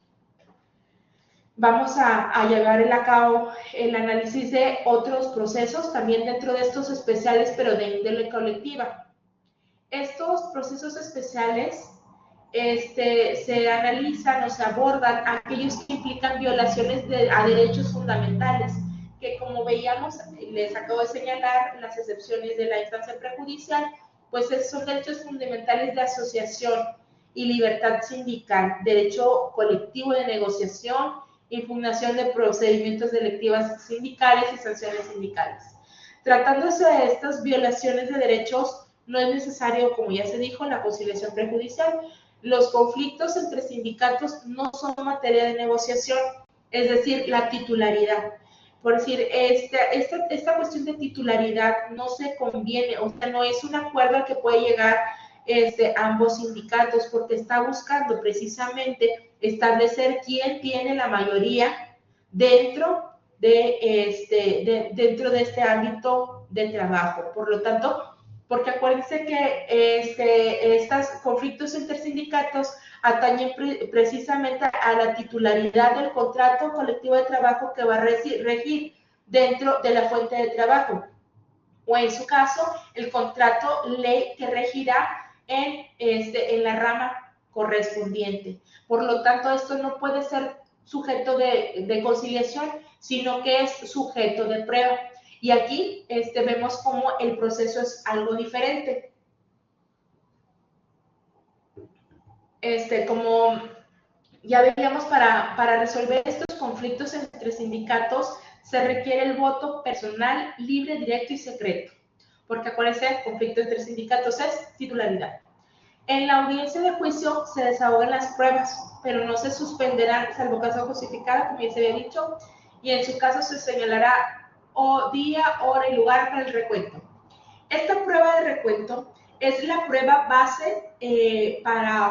Vamos a llevar a cabo el análisis de otros procesos, también dentro de estos especiales, pero de índole colectiva. Estos procesos especiales se analizan o se abordan aquellos que implican violaciones a derechos fundamentales, que como veíamos, les acabo de señalar, las excepciones de la instancia prejudicial, pues son derechos fundamentales de asociación y libertad sindical, derecho colectivo de negociación, impugnación de procedimientos delictivos sindicales y sanciones sindicales. Tratándose de estas violaciones de derechos, no es necesario, como ya se dijo, la conciliación prejudicial. Los conflictos entre sindicatos no son materia de negociación, es decir, la titularidad. Por decir, esta cuestión de titularidad no se conviene, o sea, no es un acuerdo al que puede llegar ambos sindicatos, porque está buscando precisamente establecer quién tiene la mayoría dentro de este ámbito de trabajo. Por lo tanto, porque acuérdense que estos conflictos entre sindicatos atañen precisamente a la titularidad del contrato colectivo de trabajo que va a regir dentro de la fuente de trabajo, o en su caso, el contrato ley que regirá en la rama correspondiente. Por lo tanto, esto no puede ser sujeto de conciliación, sino que es sujeto de prueba. Y aquí vemos cómo el proceso es algo diferente. Como ya veíamos, para resolver estos conflictos entre sindicatos se requiere el voto personal, libre, directo y secreto. Porque acuérdense, el conflicto entre sindicatos es titularidad. En la audiencia de juicio se desahogan las pruebas, pero no se suspenderán salvo caso justificado, como ya se había dicho, y en su caso se señalará día, hora y lugar para el recuento. Esta prueba de recuento es la prueba base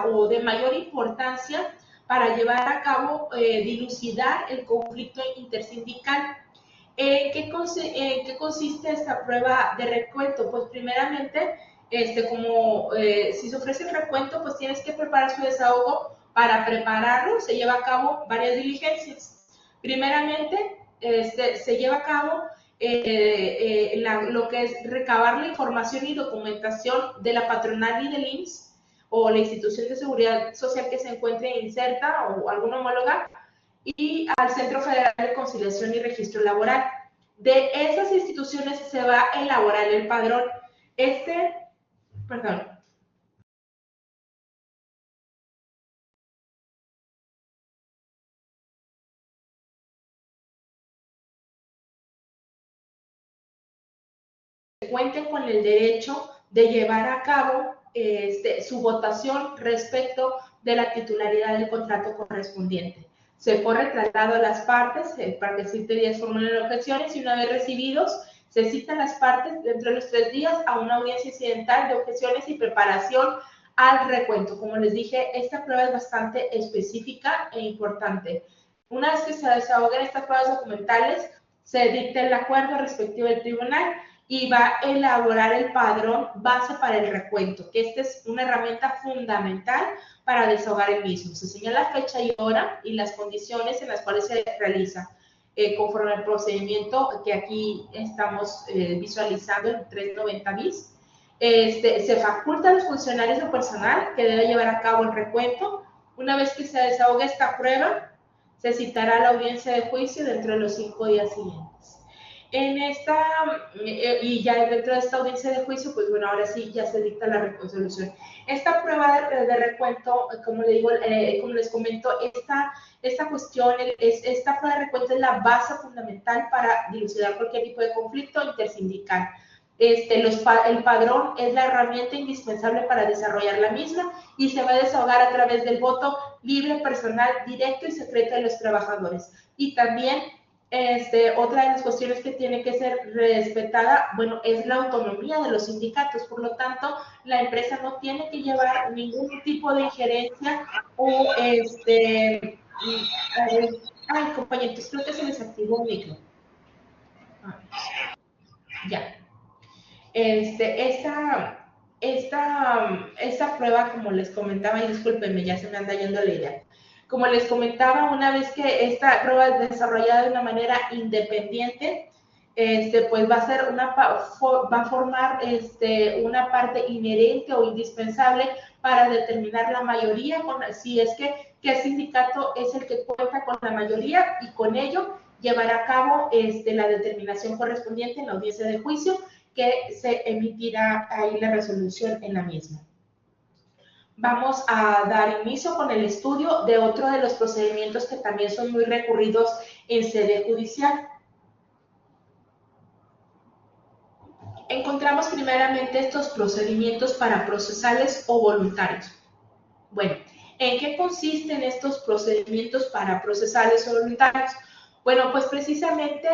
o de mayor importancia para llevar a cabo, dilucidar el conflicto intersindical. ¿En qué consiste esta prueba de recuento? Pues primeramente, si se ofrece el recuento, pues tienes que preparar su desahogo. Para prepararlo se lleva a cabo varias diligencias. Primeramente, se lleva a cabo lo que es recabar la información y documentación de la patronal y del IMSS o la institución de seguridad social que se encuentre inserta o alguna homóloga, y al Centro Federal de Conciliación y Registro Laboral. De esas instituciones se va a elaborar el padrón. Perdón. Cuenten con el derecho de llevar a cabo su votación respecto de la titularidad del contrato correspondiente. Se corre traslado a las partes para que 7 días formulen objeciones y una vez recibidos se citan las partes dentro de los 3 días a una audiencia incidental de objeciones y preparación al recuento. Como les dije, esta prueba es bastante específica e importante. Una vez que se desahoguen estas pruebas documentales, se dicta el acuerdo respectivo del tribunal y va a elaborar el padrón base para el recuento, que esta es una herramienta fundamental para desahogar el mismo. Se señala fecha y hora y las condiciones en las cuales se realiza, conforme al procedimiento que aquí estamos visualizando en 390 bis. Se faculta a los funcionarios o personal que debe llevar a cabo el recuento. Una vez que se desahogue esta prueba, se citará la audiencia de juicio dentro de los 5 días siguientes. Y ya dentro de esta audiencia de juicio, pues bueno, ahora sí ya se dicta la resolución. Esta prueba de recuento, como le digo, como les comento, esta cuestión, esta prueba de recuento es la base fundamental para dilucidar cualquier tipo de conflicto intersindical. El padrón es la herramienta indispensable para desarrollar la misma y se va a desahogar a través del voto libre, personal, directo y secreto de los trabajadores. Y también otra de las cuestiones que tiene que ser respetada, bueno, es la autonomía de los sindicatos. Por lo tanto, la empresa no tiene que llevar ningún tipo de injerencia o ay, compañeros, creo que se les activó un micro. Ya. Esta prueba, como les comentaba, y discúlpenme, ya se me anda yendo la idea. Como les comentaba, una vez que esta prueba es desarrollada de una manera independiente, pues va a formar una parte inherente o indispensable para determinar la mayoría, si es que el sindicato es el que cuenta con la mayoría y con ello llevará a cabo la determinación correspondiente en la audiencia de juicio, que se emitirá ahí la resolución en la misma. Vamos a dar inicio con el estudio de otro de los procedimientos que también son muy recurridos en sede judicial. Encontramos primeramente estos procedimientos para procesales o voluntarios. Bueno, ¿en qué consisten estos procedimientos para procesales o voluntarios? Bueno, pues precisamente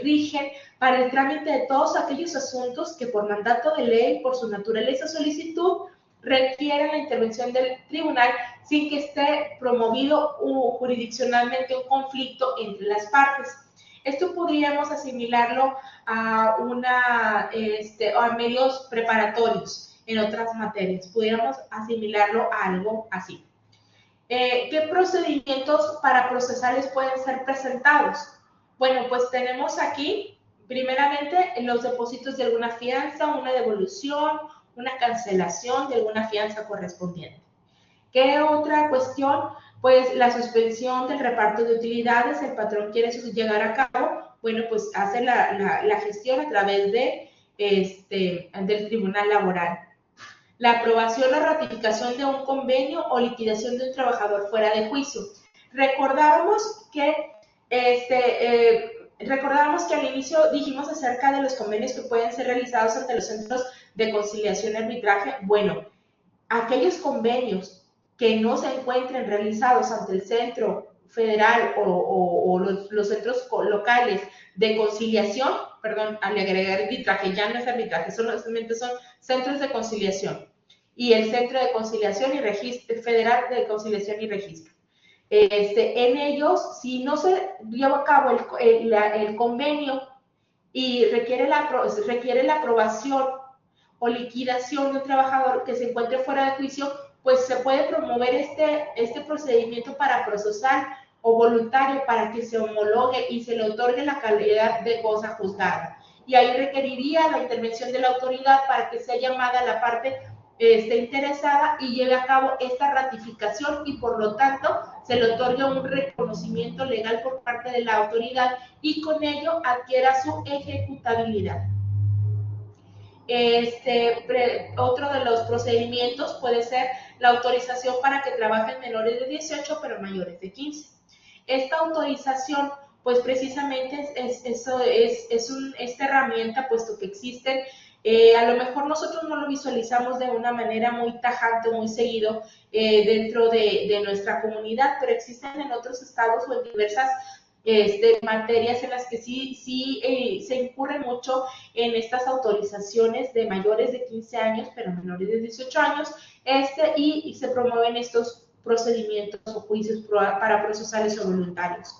rigen para el trámite de todos aquellos asuntos que por mandato de ley, por su naturaleza o solicitud, requieren la intervención del tribunal sin que esté promovido jurisdiccionalmente un conflicto entre las partes. Esto podríamos asimilarlo a medios preparatorios en otras materias. Pudiéramos asimilarlo a algo así. ¿Qué procedimientos para procesales pueden ser presentados? Bueno, pues tenemos aquí, primeramente, los depósitos de alguna fianza, una devolución, una cancelación de alguna fianza correspondiente. ¿Qué otra cuestión? Pues la suspensión del reparto de utilidades. El patrón quiere llegar a cabo, bueno, pues hace la gestión a través del Tribunal Laboral. La aprobación o ratificación de un convenio o liquidación de un trabajador fuera de juicio. Recordábamos que al inicio dijimos acerca de los convenios que pueden ser realizados ante los centros de conciliación y arbitraje. Bueno, aquellos convenios que no se encuentren realizados ante el Centro Federal o los centros locales de conciliación, perdón, al agregar arbitraje, ya no es arbitraje, solamente son centros de conciliación y el Centro de Conciliación y Registro Federal de Conciliación y Registro. En ellos, si no se lleva a cabo el convenio y requiere la aprobación o liquidación de un trabajador que se encuentre fuera de juicio, pues se puede promover este procedimiento para procesal o voluntario para que se homologue y se le otorgue la calidad de cosa juzgada. Y ahí requeriría la intervención de la autoridad para que sea llamada la parte interesada y lleve a cabo esta ratificación y por lo tanto se le otorgue un reconocimiento legal por parte de la autoridad y con ello adquiera su ejecutabilidad. Otro de los procedimientos puede ser la autorización para que trabajen menores de 18 pero mayores de 15. Esta autorización pues precisamente esta herramienta, puesto que existen, a lo mejor nosotros no lo visualizamos de una manera muy tajante, muy seguido dentro de nuestra comunidad, pero existen en otros estados o en diversas materias en las que sí se incurre mucho en estas autorizaciones de mayores de 15 años, pero menores de 18 años, y se promueven estos procedimientos o juicios para procesales o voluntarios.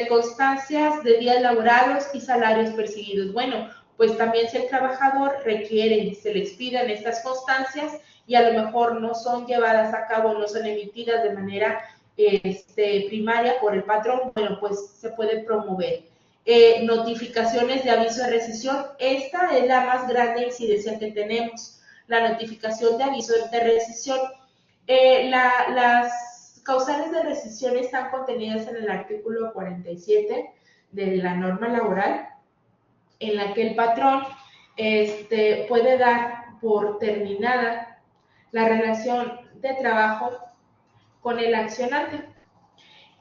Constancias de días laborados y salarios percibidos. Bueno, pues también si el trabajador requiere, se le expidan estas constancias y a lo mejor no son llevadas a cabo, no son emitidas de manera primaria por el patrón, bueno, pues se puede promover. Notificaciones de aviso de rescisión, esta es la más grande incidencia que tenemos, la notificación de aviso de rescisión. Las causales de rescisión están contenidas en el artículo 47 de la norma laboral, en la que el patrón puede dar por terminada la relación de trabajo con el accionante.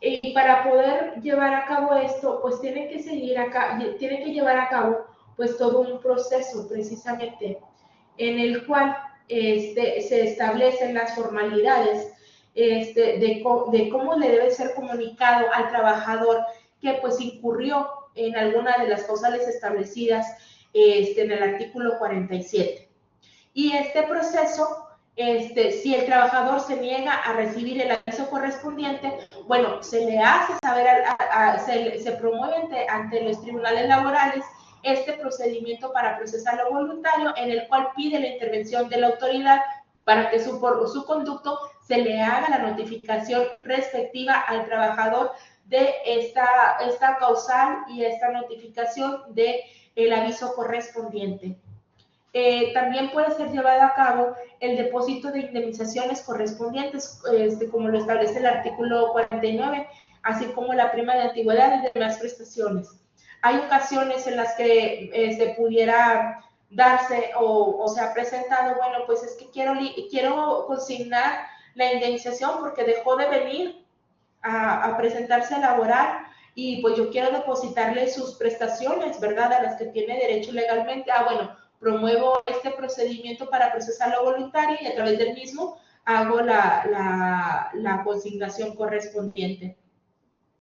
Y para poder llevar a cabo esto, pues tiene que llevar a cabo pues todo un proceso precisamente en el cual se establecen las formalidades de cómo le debe ser comunicado al trabajador que pues incurrió en alguna de las causales establecidas en el artículo 47. Y este proceso, si el trabajador se niega a recibir el aviso correspondiente, bueno, se le hace saber, se promueve ante los tribunales laborales este procedimiento para procesarlo voluntario, en el cual pide la intervención de la autoridad para que por su conducto se le haga la notificación respectiva al trabajador de esta causal y esta notificación del aviso correspondiente. También puede ser llevado a cabo el depósito de indemnizaciones correspondientes, como lo establece el artículo 49, así como la prima de antigüedad y demás prestaciones. Hay ocasiones en las que se pudiera darse o se ha presentado, bueno, pues es que quiero consignar la indemnización porque dejó de venir a presentarse a laborar y pues yo quiero depositarle sus prestaciones, ¿verdad? A las que tiene derecho legalmente. Bueno, promuevo este procedimiento para procesarlo voluntario y a través del mismo hago la consignación correspondiente.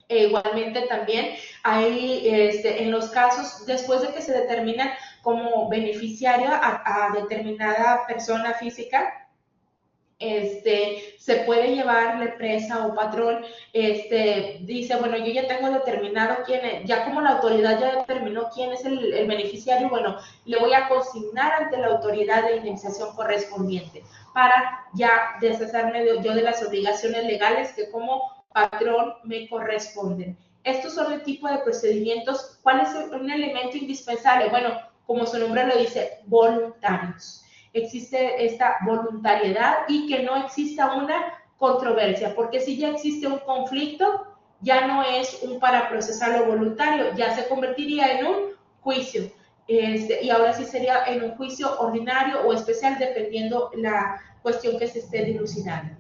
Igualmente también hay en los casos, después de que se determina como beneficiaria a determinada persona física, se puede llevar la empresa o patrón, dice, bueno, yo ya tengo determinado quién es, ya como la autoridad ya determinó quién es el beneficiario, bueno, le voy a consignar ante la autoridad de indemnización correspondiente para ya deshacerme yo de las obligaciones legales que como patrón me corresponden. Estos son el tipo de procedimientos. ¿Cuál es un elemento indispensable? Bueno, como su nombre lo dice, voluntarios. Existe esta voluntariedad y que no exista una controversia, porque si ya existe un conflicto, ya no es un para procesarlo voluntario, ya se convertiría en un juicio. Y ahora sí sería en un juicio ordinario o especial, dependiendo la cuestión que se esté dilucidando.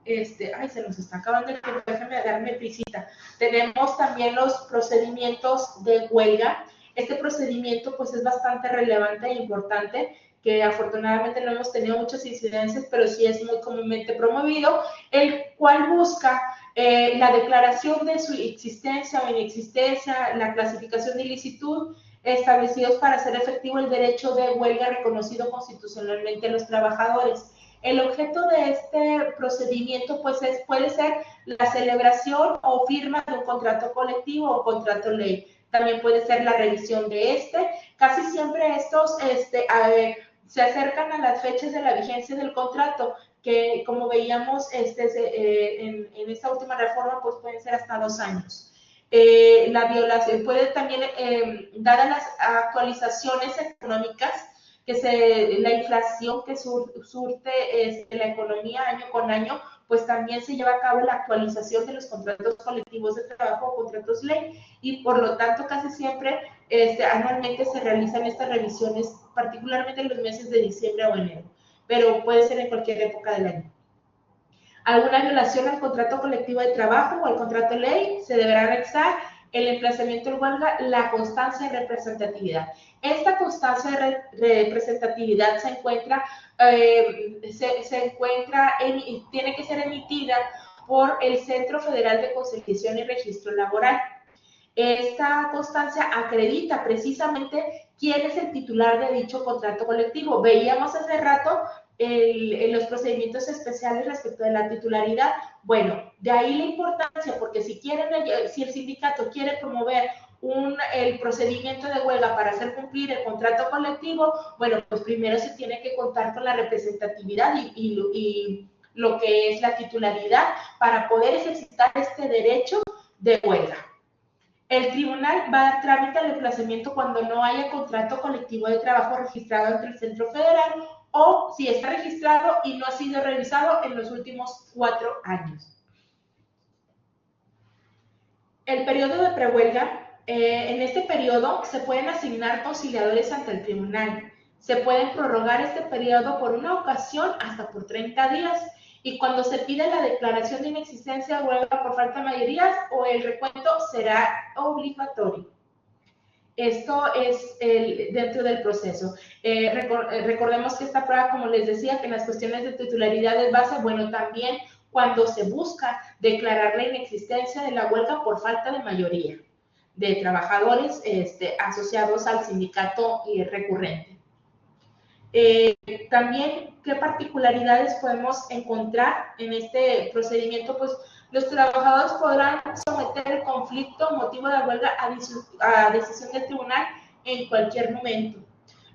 Se nos está acabando el tiempo, déjenme darme prisita. Tenemos también los procedimientos de huelga. Este procedimiento pues es bastante relevante e importante, que afortunadamente no hemos tenido muchas incidencias, pero sí es muy comúnmente promovido, el cual busca la declaración de su existencia o inexistencia, la clasificación de ilicitud, establecidos para hacer efectivo el derecho de huelga reconocido constitucionalmente a los trabajadores. El objeto de este procedimiento pues puede ser la celebración o firma de un contrato colectivo o contrato ley. También puede ser la revisión de este. Casi siempre estos se acercan a las fechas de la vigencia del contrato, que como veíamos en esta última reforma, pues pueden ser hasta 2 años. La violación puede también, dadas las actualizaciones económicas, la inflación que surte la economía año con año, pues también se lleva a cabo la actualización de los contratos colectivos de trabajo o contratos ley, y por lo tanto casi siempre anualmente se realizan estas revisiones, particularmente en los meses de diciembre o enero, pero puede ser en cualquier época del año. Alguna violación al contrato colectivo de trabajo o al contrato ley, se deberá anexar el emplazamiento en huelga la constancia de representatividad. Esta constancia de representatividad tiene que ser emitida por el Centro Federal de Conciliación y Registro Laboral. Esta constancia acredita precisamente quién es el titular de dicho contrato colectivo. Veíamos hace rato en los procedimientos especiales respecto de la titularidad. Bueno, de ahí la importancia, porque si el sindicato quiere promover el procedimiento de huelga para hacer cumplir el contrato colectivo, bueno, pues primero se tiene que contar con la representatividad y lo que es la titularidad para poder ejercitar este derecho de huelga. El tribunal va a dar trámite al emplazamiento cuando no haya contrato colectivo de trabajo registrado ante el Centro Federal o si está registrado y no ha sido revisado en los últimos 4 años. El periodo de prehuelga, en este periodo se pueden asignar conciliadores ante el tribunal. Se pueden prorrogar este periodo por una ocasión hasta por 30 días. Y cuando se pide la declaración de inexistencia de huelga por falta de mayorías o el recuento será obligatorio. Esto es dentro del proceso. Recordemos que esta prueba, como les decía, que en las cuestiones de titularidad es base, bueno, también cuando se busca declarar la inexistencia de la huelga por falta de mayoría de trabajadores asociados al sindicato recurrente. También, ¿qué particularidades podemos encontrar en este procedimiento? Pues los trabajadores podrán someter el conflicto motivo de huelga a decisión del tribunal en cualquier momento.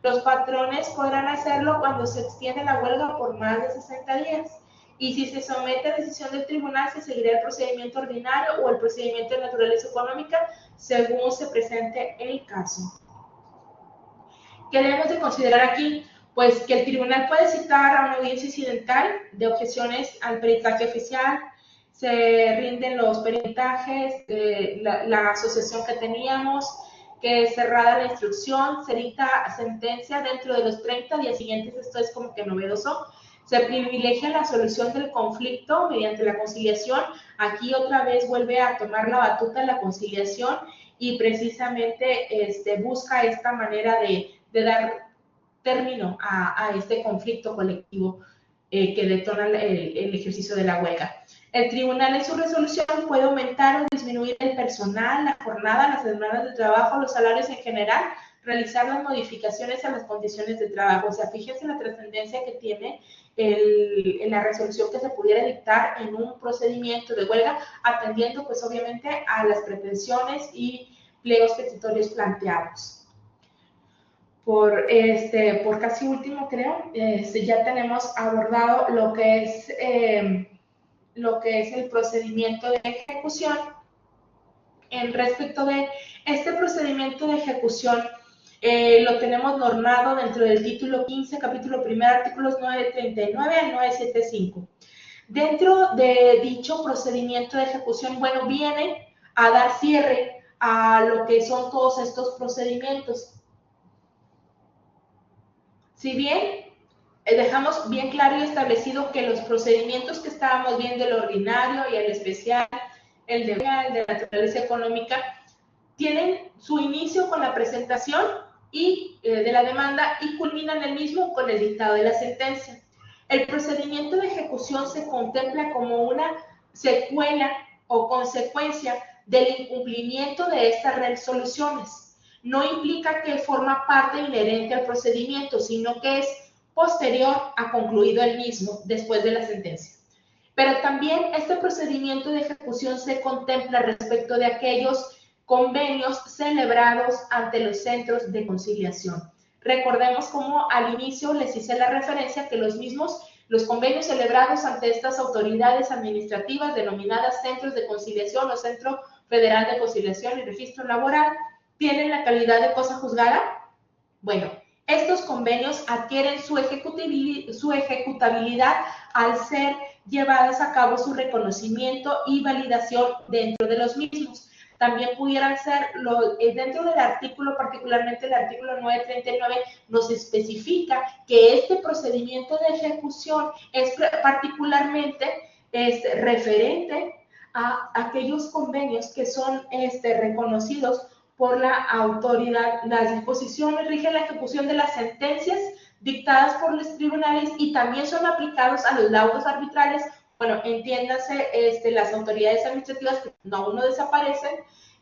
Los patrones podrán hacerlo cuando se extiende la huelga por más de 60 días. Y si se somete a decisión del tribunal, se seguirá el procedimiento ordinario o el procedimiento de naturaleza económica según se presente el caso. ¿Qué debemos de considerar aquí? Pues que el tribunal puede citar a una audiencia incidental de objeciones al peritaje oficial, se rinden los peritajes, la asociación que teníamos, que es cerrada la instrucción, se dicta sentencia dentro de los 30 días siguientes, esto es como que novedoso. Se privilegia la solución del conflicto mediante la conciliación. Aquí otra vez vuelve a tomar la batuta la conciliación y precisamente busca esta manera de dar término a este conflicto colectivo que detona el ejercicio de la huelga. El tribunal en su resolución puede aumentar o disminuir el personal, la jornada, las semanas de trabajo, los salarios en general, realizar las modificaciones a las condiciones de trabajo. O sea, fíjense la trascendencia que tiene en la resolución que se pudiera dictar en un procedimiento de huelga, atendiendo pues obviamente a las pretensiones y pliegos petitorios planteados. Por casi último, creo, ya tenemos abordado lo que es el procedimiento de ejecución. En respecto de este procedimiento de ejecución, lo tenemos normado dentro del título 15, capítulo 1, artículos 939 al 975. Dentro de dicho procedimiento de ejecución, bueno, viene a dar cierre a lo que son todos estos procedimientos. Si bien dejamos bien claro y establecido que los procedimientos que estábamos viendo, el ordinario y el especial, el de naturaleza económica, tienen su inicio con la presentación de la demanda y culminan el mismo con el dictado de la sentencia. El procedimiento de ejecución se contempla como una secuela o consecuencia del incumplimiento de estas resoluciones. No implica que forma parte inherente al procedimiento, sino que es posterior a concluido el mismo después de la sentencia. Pero también este procedimiento de ejecución se contempla respecto de aquellos convenios celebrados ante los centros de conciliación. Recordemos cómo al inicio les hice la referencia que los convenios celebrados ante estas autoridades administrativas denominadas centros de conciliación o Centro Federal de Conciliación y Registro Laboral tienen la calidad de cosa juzgada. Bueno, estos convenios adquieren su ejecutabilidad al ser llevadas a cabo su reconocimiento y validación dentro de los mismos. También pudieran ser, dentro del artículo, particularmente el artículo 939, nos especifica que este procedimiento de ejecución es particularmente referente a aquellos convenios que son reconocidos por la autoridad. Las disposiciones rigen la ejecución de las sentencias dictadas por los tribunales y también son aplicados a los laudos arbitrales. Bueno, entiéndase, las autoridades administrativas que aún no desaparecen,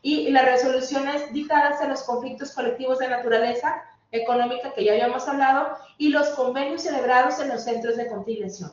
y las resoluciones dictadas en los conflictos colectivos de naturaleza económica, que ya habíamos hablado, y los convenios celebrados en los centros de conciliación.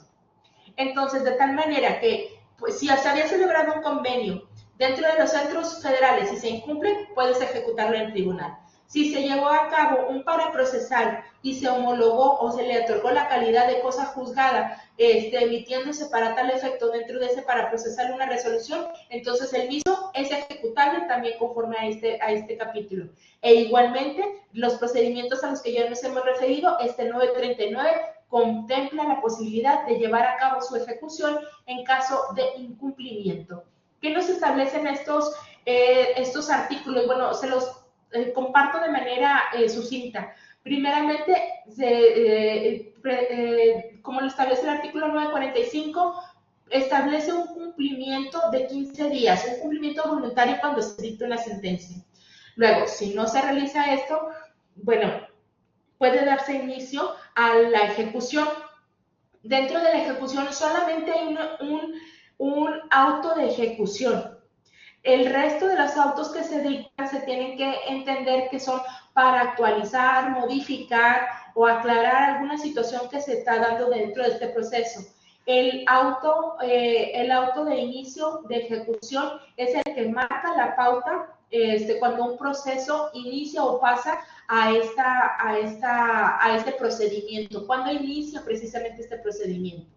Entonces, de tal manera que, pues, si se había celebrado un convenio dentro de los centros federales y se incumple, puedes ejecutarlo en tribunal. Si se llevó a cabo un paraprocesal y se homologó o se le otorgó la calidad de cosa juzgada, emitiéndose para tal efecto dentro de ese paraprocesal una resolución, entonces el mismo es ejecutable también conforme a este capítulo. E igualmente, los procedimientos a los que ya nos hemos referido, 939, contempla la posibilidad de llevar a cabo su ejecución en caso de incumplimiento. ¿Qué nos establecen estos artículos? Bueno, se los comparto de manera sucinta. Primeramente, como lo establece el artículo 945, establece un cumplimiento de 15 días, un cumplimiento voluntario cuando se dicta una sentencia. Luego, si no se realiza esto, bueno, puede darse inicio a la ejecución. Dentro de la ejecución solamente hay un auto de ejecución. El resto de los autos que se dictan se tienen que entender que son para actualizar, modificar o aclarar alguna situación que se está dando dentro de este proceso. El auto de inicio de ejecución es el que marca la pauta cuando un proceso inicia o pasa a este procedimiento. ¿Cuándo inicia precisamente este procedimiento?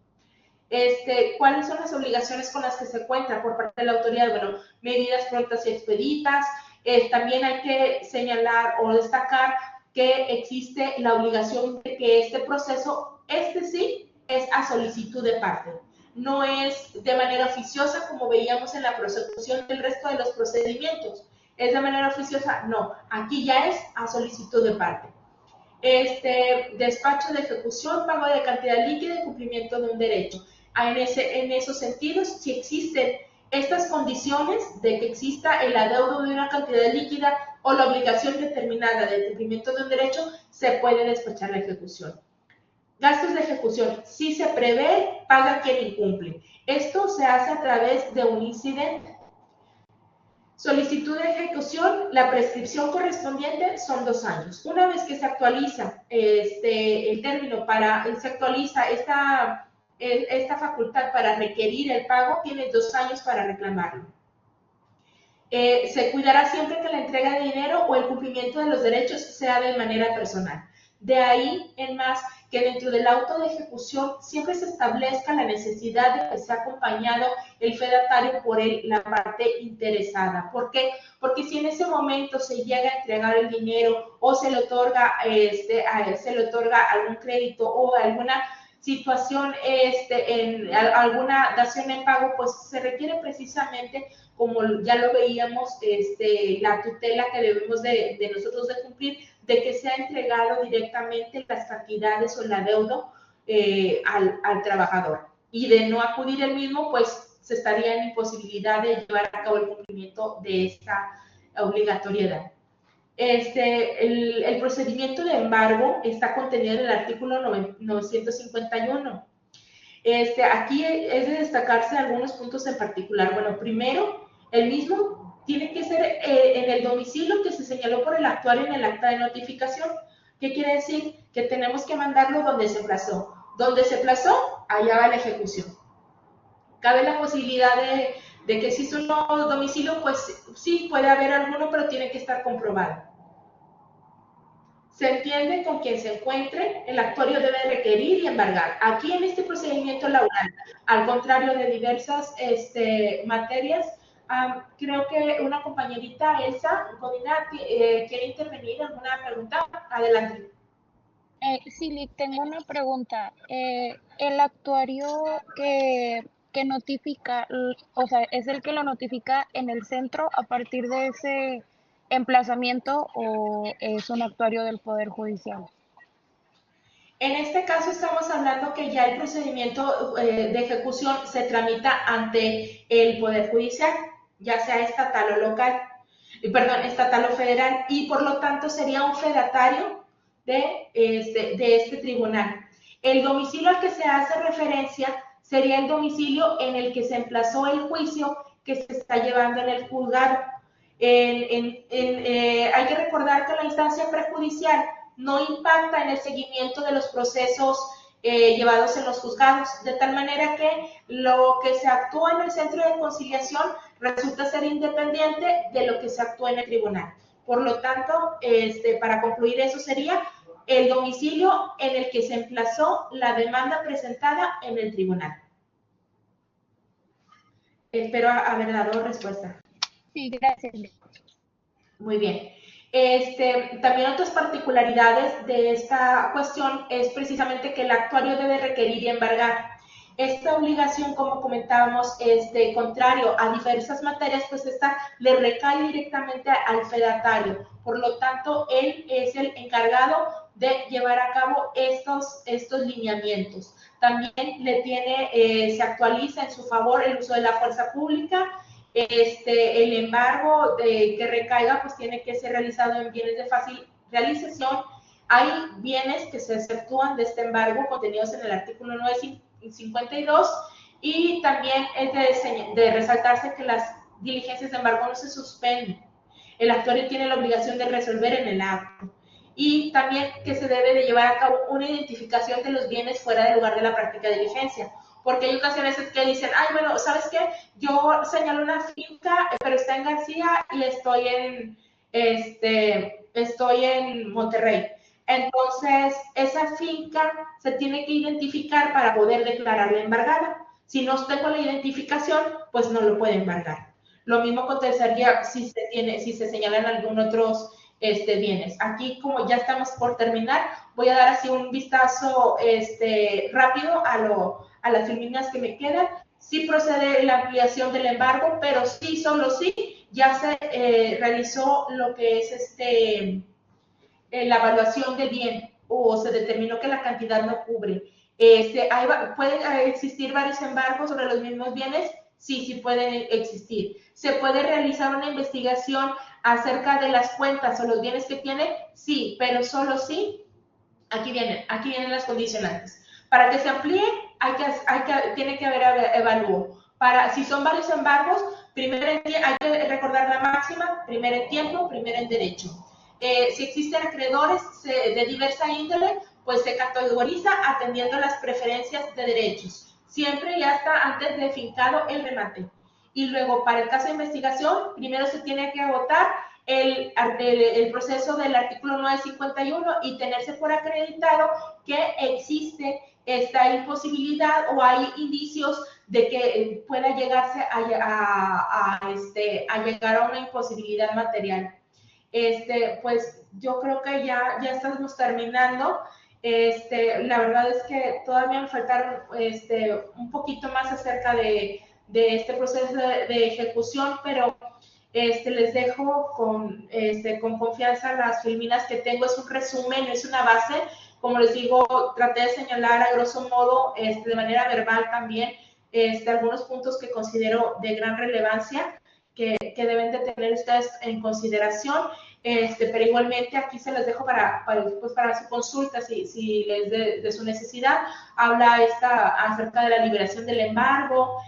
¿Cuáles son las obligaciones con las que se cuenta por parte de la autoridad? Bueno, medidas prontas y expeditas. También hay que señalar o destacar que existe la obligación de que este proceso, sí, es a solicitud de parte. No es de manera oficiosa como veíamos en la prosecución del resto de los procedimientos. ¿Es de manera oficiosa? No, aquí ya es a solicitud de parte. Despacho de ejecución, pago de cantidad líquida y cumplimiento de un derecho. En esos sentidos, si existen estas condiciones de que exista el adeudo de una cantidad líquida o la obligación determinada de cumplimiento de un derecho, se puede despachar la ejecución. Gastos de ejecución. Si se prevé, paga quien incumple. Esto se hace a través de un incidente. Solicitud de ejecución, la prescripción correspondiente son 2 años. Una vez que se actualiza el término se actualiza esta facultad para requerir el pago, tiene 2 años para reclamarlo. Se cuidará siempre que la entrega de dinero o el cumplimiento de los derechos sea de manera personal. De ahí en más que dentro del auto de ejecución siempre se establezca la necesidad de que sea acompañado el fedatario por la parte interesada. ¿Por qué? Porque si en ese momento se llega a entregar el dinero o se le otorga algún crédito o alguna situación, en alguna dación en pago, pues se requiere precisamente, como ya lo veíamos, la tutela que debemos de nosotros de cumplir, de que sea entregado directamente las cantidades o el adeudo al trabajador. Y de no acudir el mismo, pues se estaría en imposibilidad de llevar a cabo el cumplimiento de esta obligatoriedad. El procedimiento de embargo está contenido en el artículo 951. Aquí es de destacarse algunos puntos en particular. Bueno, primero, el mismo tiene que ser en el domicilio que se señaló por el actuario en el acta de notificación. ¿Qué quiere decir? Que tenemos que mandarlo donde se plazó. Donde se plazó, allá va la ejecución. Cabe la posibilidad de que si es un nuevo domicilio, pues sí, puede haber alguno, pero tiene que estar comprobado. Se entiende con quien se encuentre, el actuario debe requerir y embargar. Aquí en este procedimiento laboral, al contrario de diversas materias, creo que una compañerita, Elsa Godina, quiere intervenir. ¿Alguna pregunta? Adelante. Sí, tengo una pregunta. El actuario que notifica, o sea, ¿es el que lo notifica en el centro a partir de ese emplazamiento o es un actuario del Poder Judicial? En este caso estamos hablando que ya el procedimiento de ejecución se tramita ante el Poder Judicial, ya sea estatal o local, perdón, estatal o federal, y por lo tanto sería un fedatario de este tribunal. El domicilio al que se hace referencia sería el domicilio en el que se emplazó el juicio que se está llevando en el juzgado. Hay que recordar que la instancia prejudicial no impacta en el seguimiento de los procesos llevados en los juzgados, de tal manera que lo que se actúa en el centro de conciliación resulta ser independiente de lo que se actúa en el tribunal. Por lo tanto, para concluir, eso sería el domicilio en el que se emplazó la demanda presentada en el tribunal. Espero haber dado respuesta. Sí, gracias. Muy bien. También otras particularidades de esta cuestión es precisamente que el actuario debe requerir y embargar. Esta obligación, como comentábamos, contrario a diversas materias, pues esta le recae directamente al fedatario. Por lo tanto, él es el encargado de llevar a cabo estos lineamientos. También se actualiza en su favor el uso de la fuerza pública. El embargo que recaiga pues tiene que ser realizado en bienes de fácil realización. Hay bienes que se exceptúan de este embargo contenidos en el artículo 952 y también es de resaltarse que las diligencias de embargo no se suspenden. El actuario tiene la obligación de resolver en el acto y también que se debe de llevar a cabo una identificación de los bienes fuera del lugar de la práctica de diligencia, porque hay ocasiones que dicen, ay, bueno, ¿sabes qué? Yo señalo una finca, pero está en García y estoy en Monterrey. Entonces, esa finca se tiene que identificar para poder declararla embargada. Si no tengo la identificación, pues no lo puede embargar. Lo mismo acontecería si se señalan algunos otros bienes. Aquí, como ya estamos por terminar, voy a dar así un vistazo rápido a las líneas que me quedan. Sí procede la ampliación del embargo, pero sí, solo sí, ya se realizó lo que es la evaluación de bien o se determinó que la cantidad no cubre. ¿Pueden existir varios embargos sobre los mismos bienes? Sí, sí pueden existir. ¿Se puede realizar una investigación acerca de las cuentas o los bienes que tiene? Sí, pero solo sí. Aquí vienen las condicionantes. Para que se amplíe, tiene que haber evalúo. Si son varios embargos, hay que recordar la máxima, primero en tiempo, primero en derecho. Si existen acreedores de diversa índole, pues se categoriza atendiendo las preferencias de derechos. Siempre ya está antes de fincado el remate. Y luego, para el caso de investigación, primero se tiene que agotar el proceso del artículo 951 y tenerse por acreditado que existe esta imposibilidad o hay indicios de que pueda llegarse a llegar a una imposibilidad material. Pues yo creo que ya estamos terminando. La verdad es que todavía me faltaron un poquito más acerca de este proceso de ejecución, pero les dejo con confianza las filminas que tengo. Es un resumen, es una base. Como les digo, traté de señalar a grosso modo, de manera verbal también, algunos puntos que considero de gran relevancia que deben de tener ustedes en consideración. Pero igualmente aquí se les dejo para su consulta, si les de su necesidad. Habla acerca de la liberación del embargo,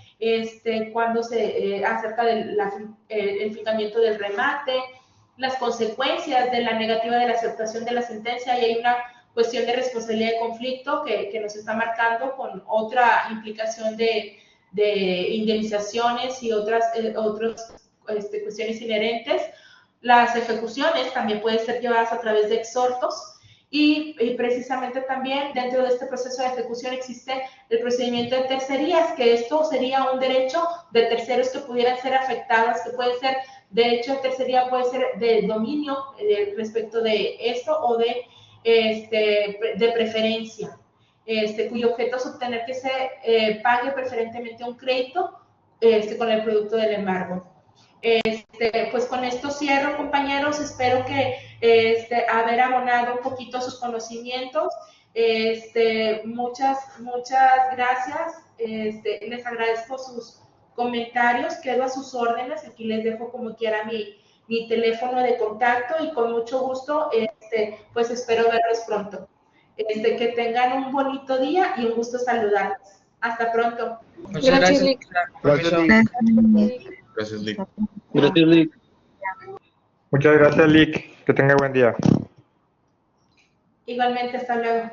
acerca del fincamiento del remate, las consecuencias de la negativa de la aceptación de la sentencia y hay una cuestión de responsabilidad de conflicto que nos está marcando con otra implicación de indemnizaciones y otras cuestiones inherentes. Las ejecuciones también pueden ser llevadas a través de exhortos y precisamente también dentro de este proceso de ejecución existe el procedimiento de tercerías, que esto sería un derecho de terceros que pudieran ser afectados, que puede ser derecho de tercería, puede ser de dominio respecto de esto o de preferencia, cuyo objeto es obtener que se pague preferentemente un crédito con el producto del embargo. Pues con esto cierro, compañeros. Espero que haber abonado un poquito a sus conocimientos. Muchas gracias. Les agradezco sus comentarios. Quedo a sus órdenes. Aquí les dejo como quiera mi teléfono de contacto y con mucho gusto, pues espero verlos pronto. Que tengan un bonito día y un gusto saludarlos. Hasta pronto. Muchas gracias, Lick. profesor. Gracias, Lick. Gracias, Lick. Muchas gracias, Lick. Que tenga buen día. Igualmente, hasta luego.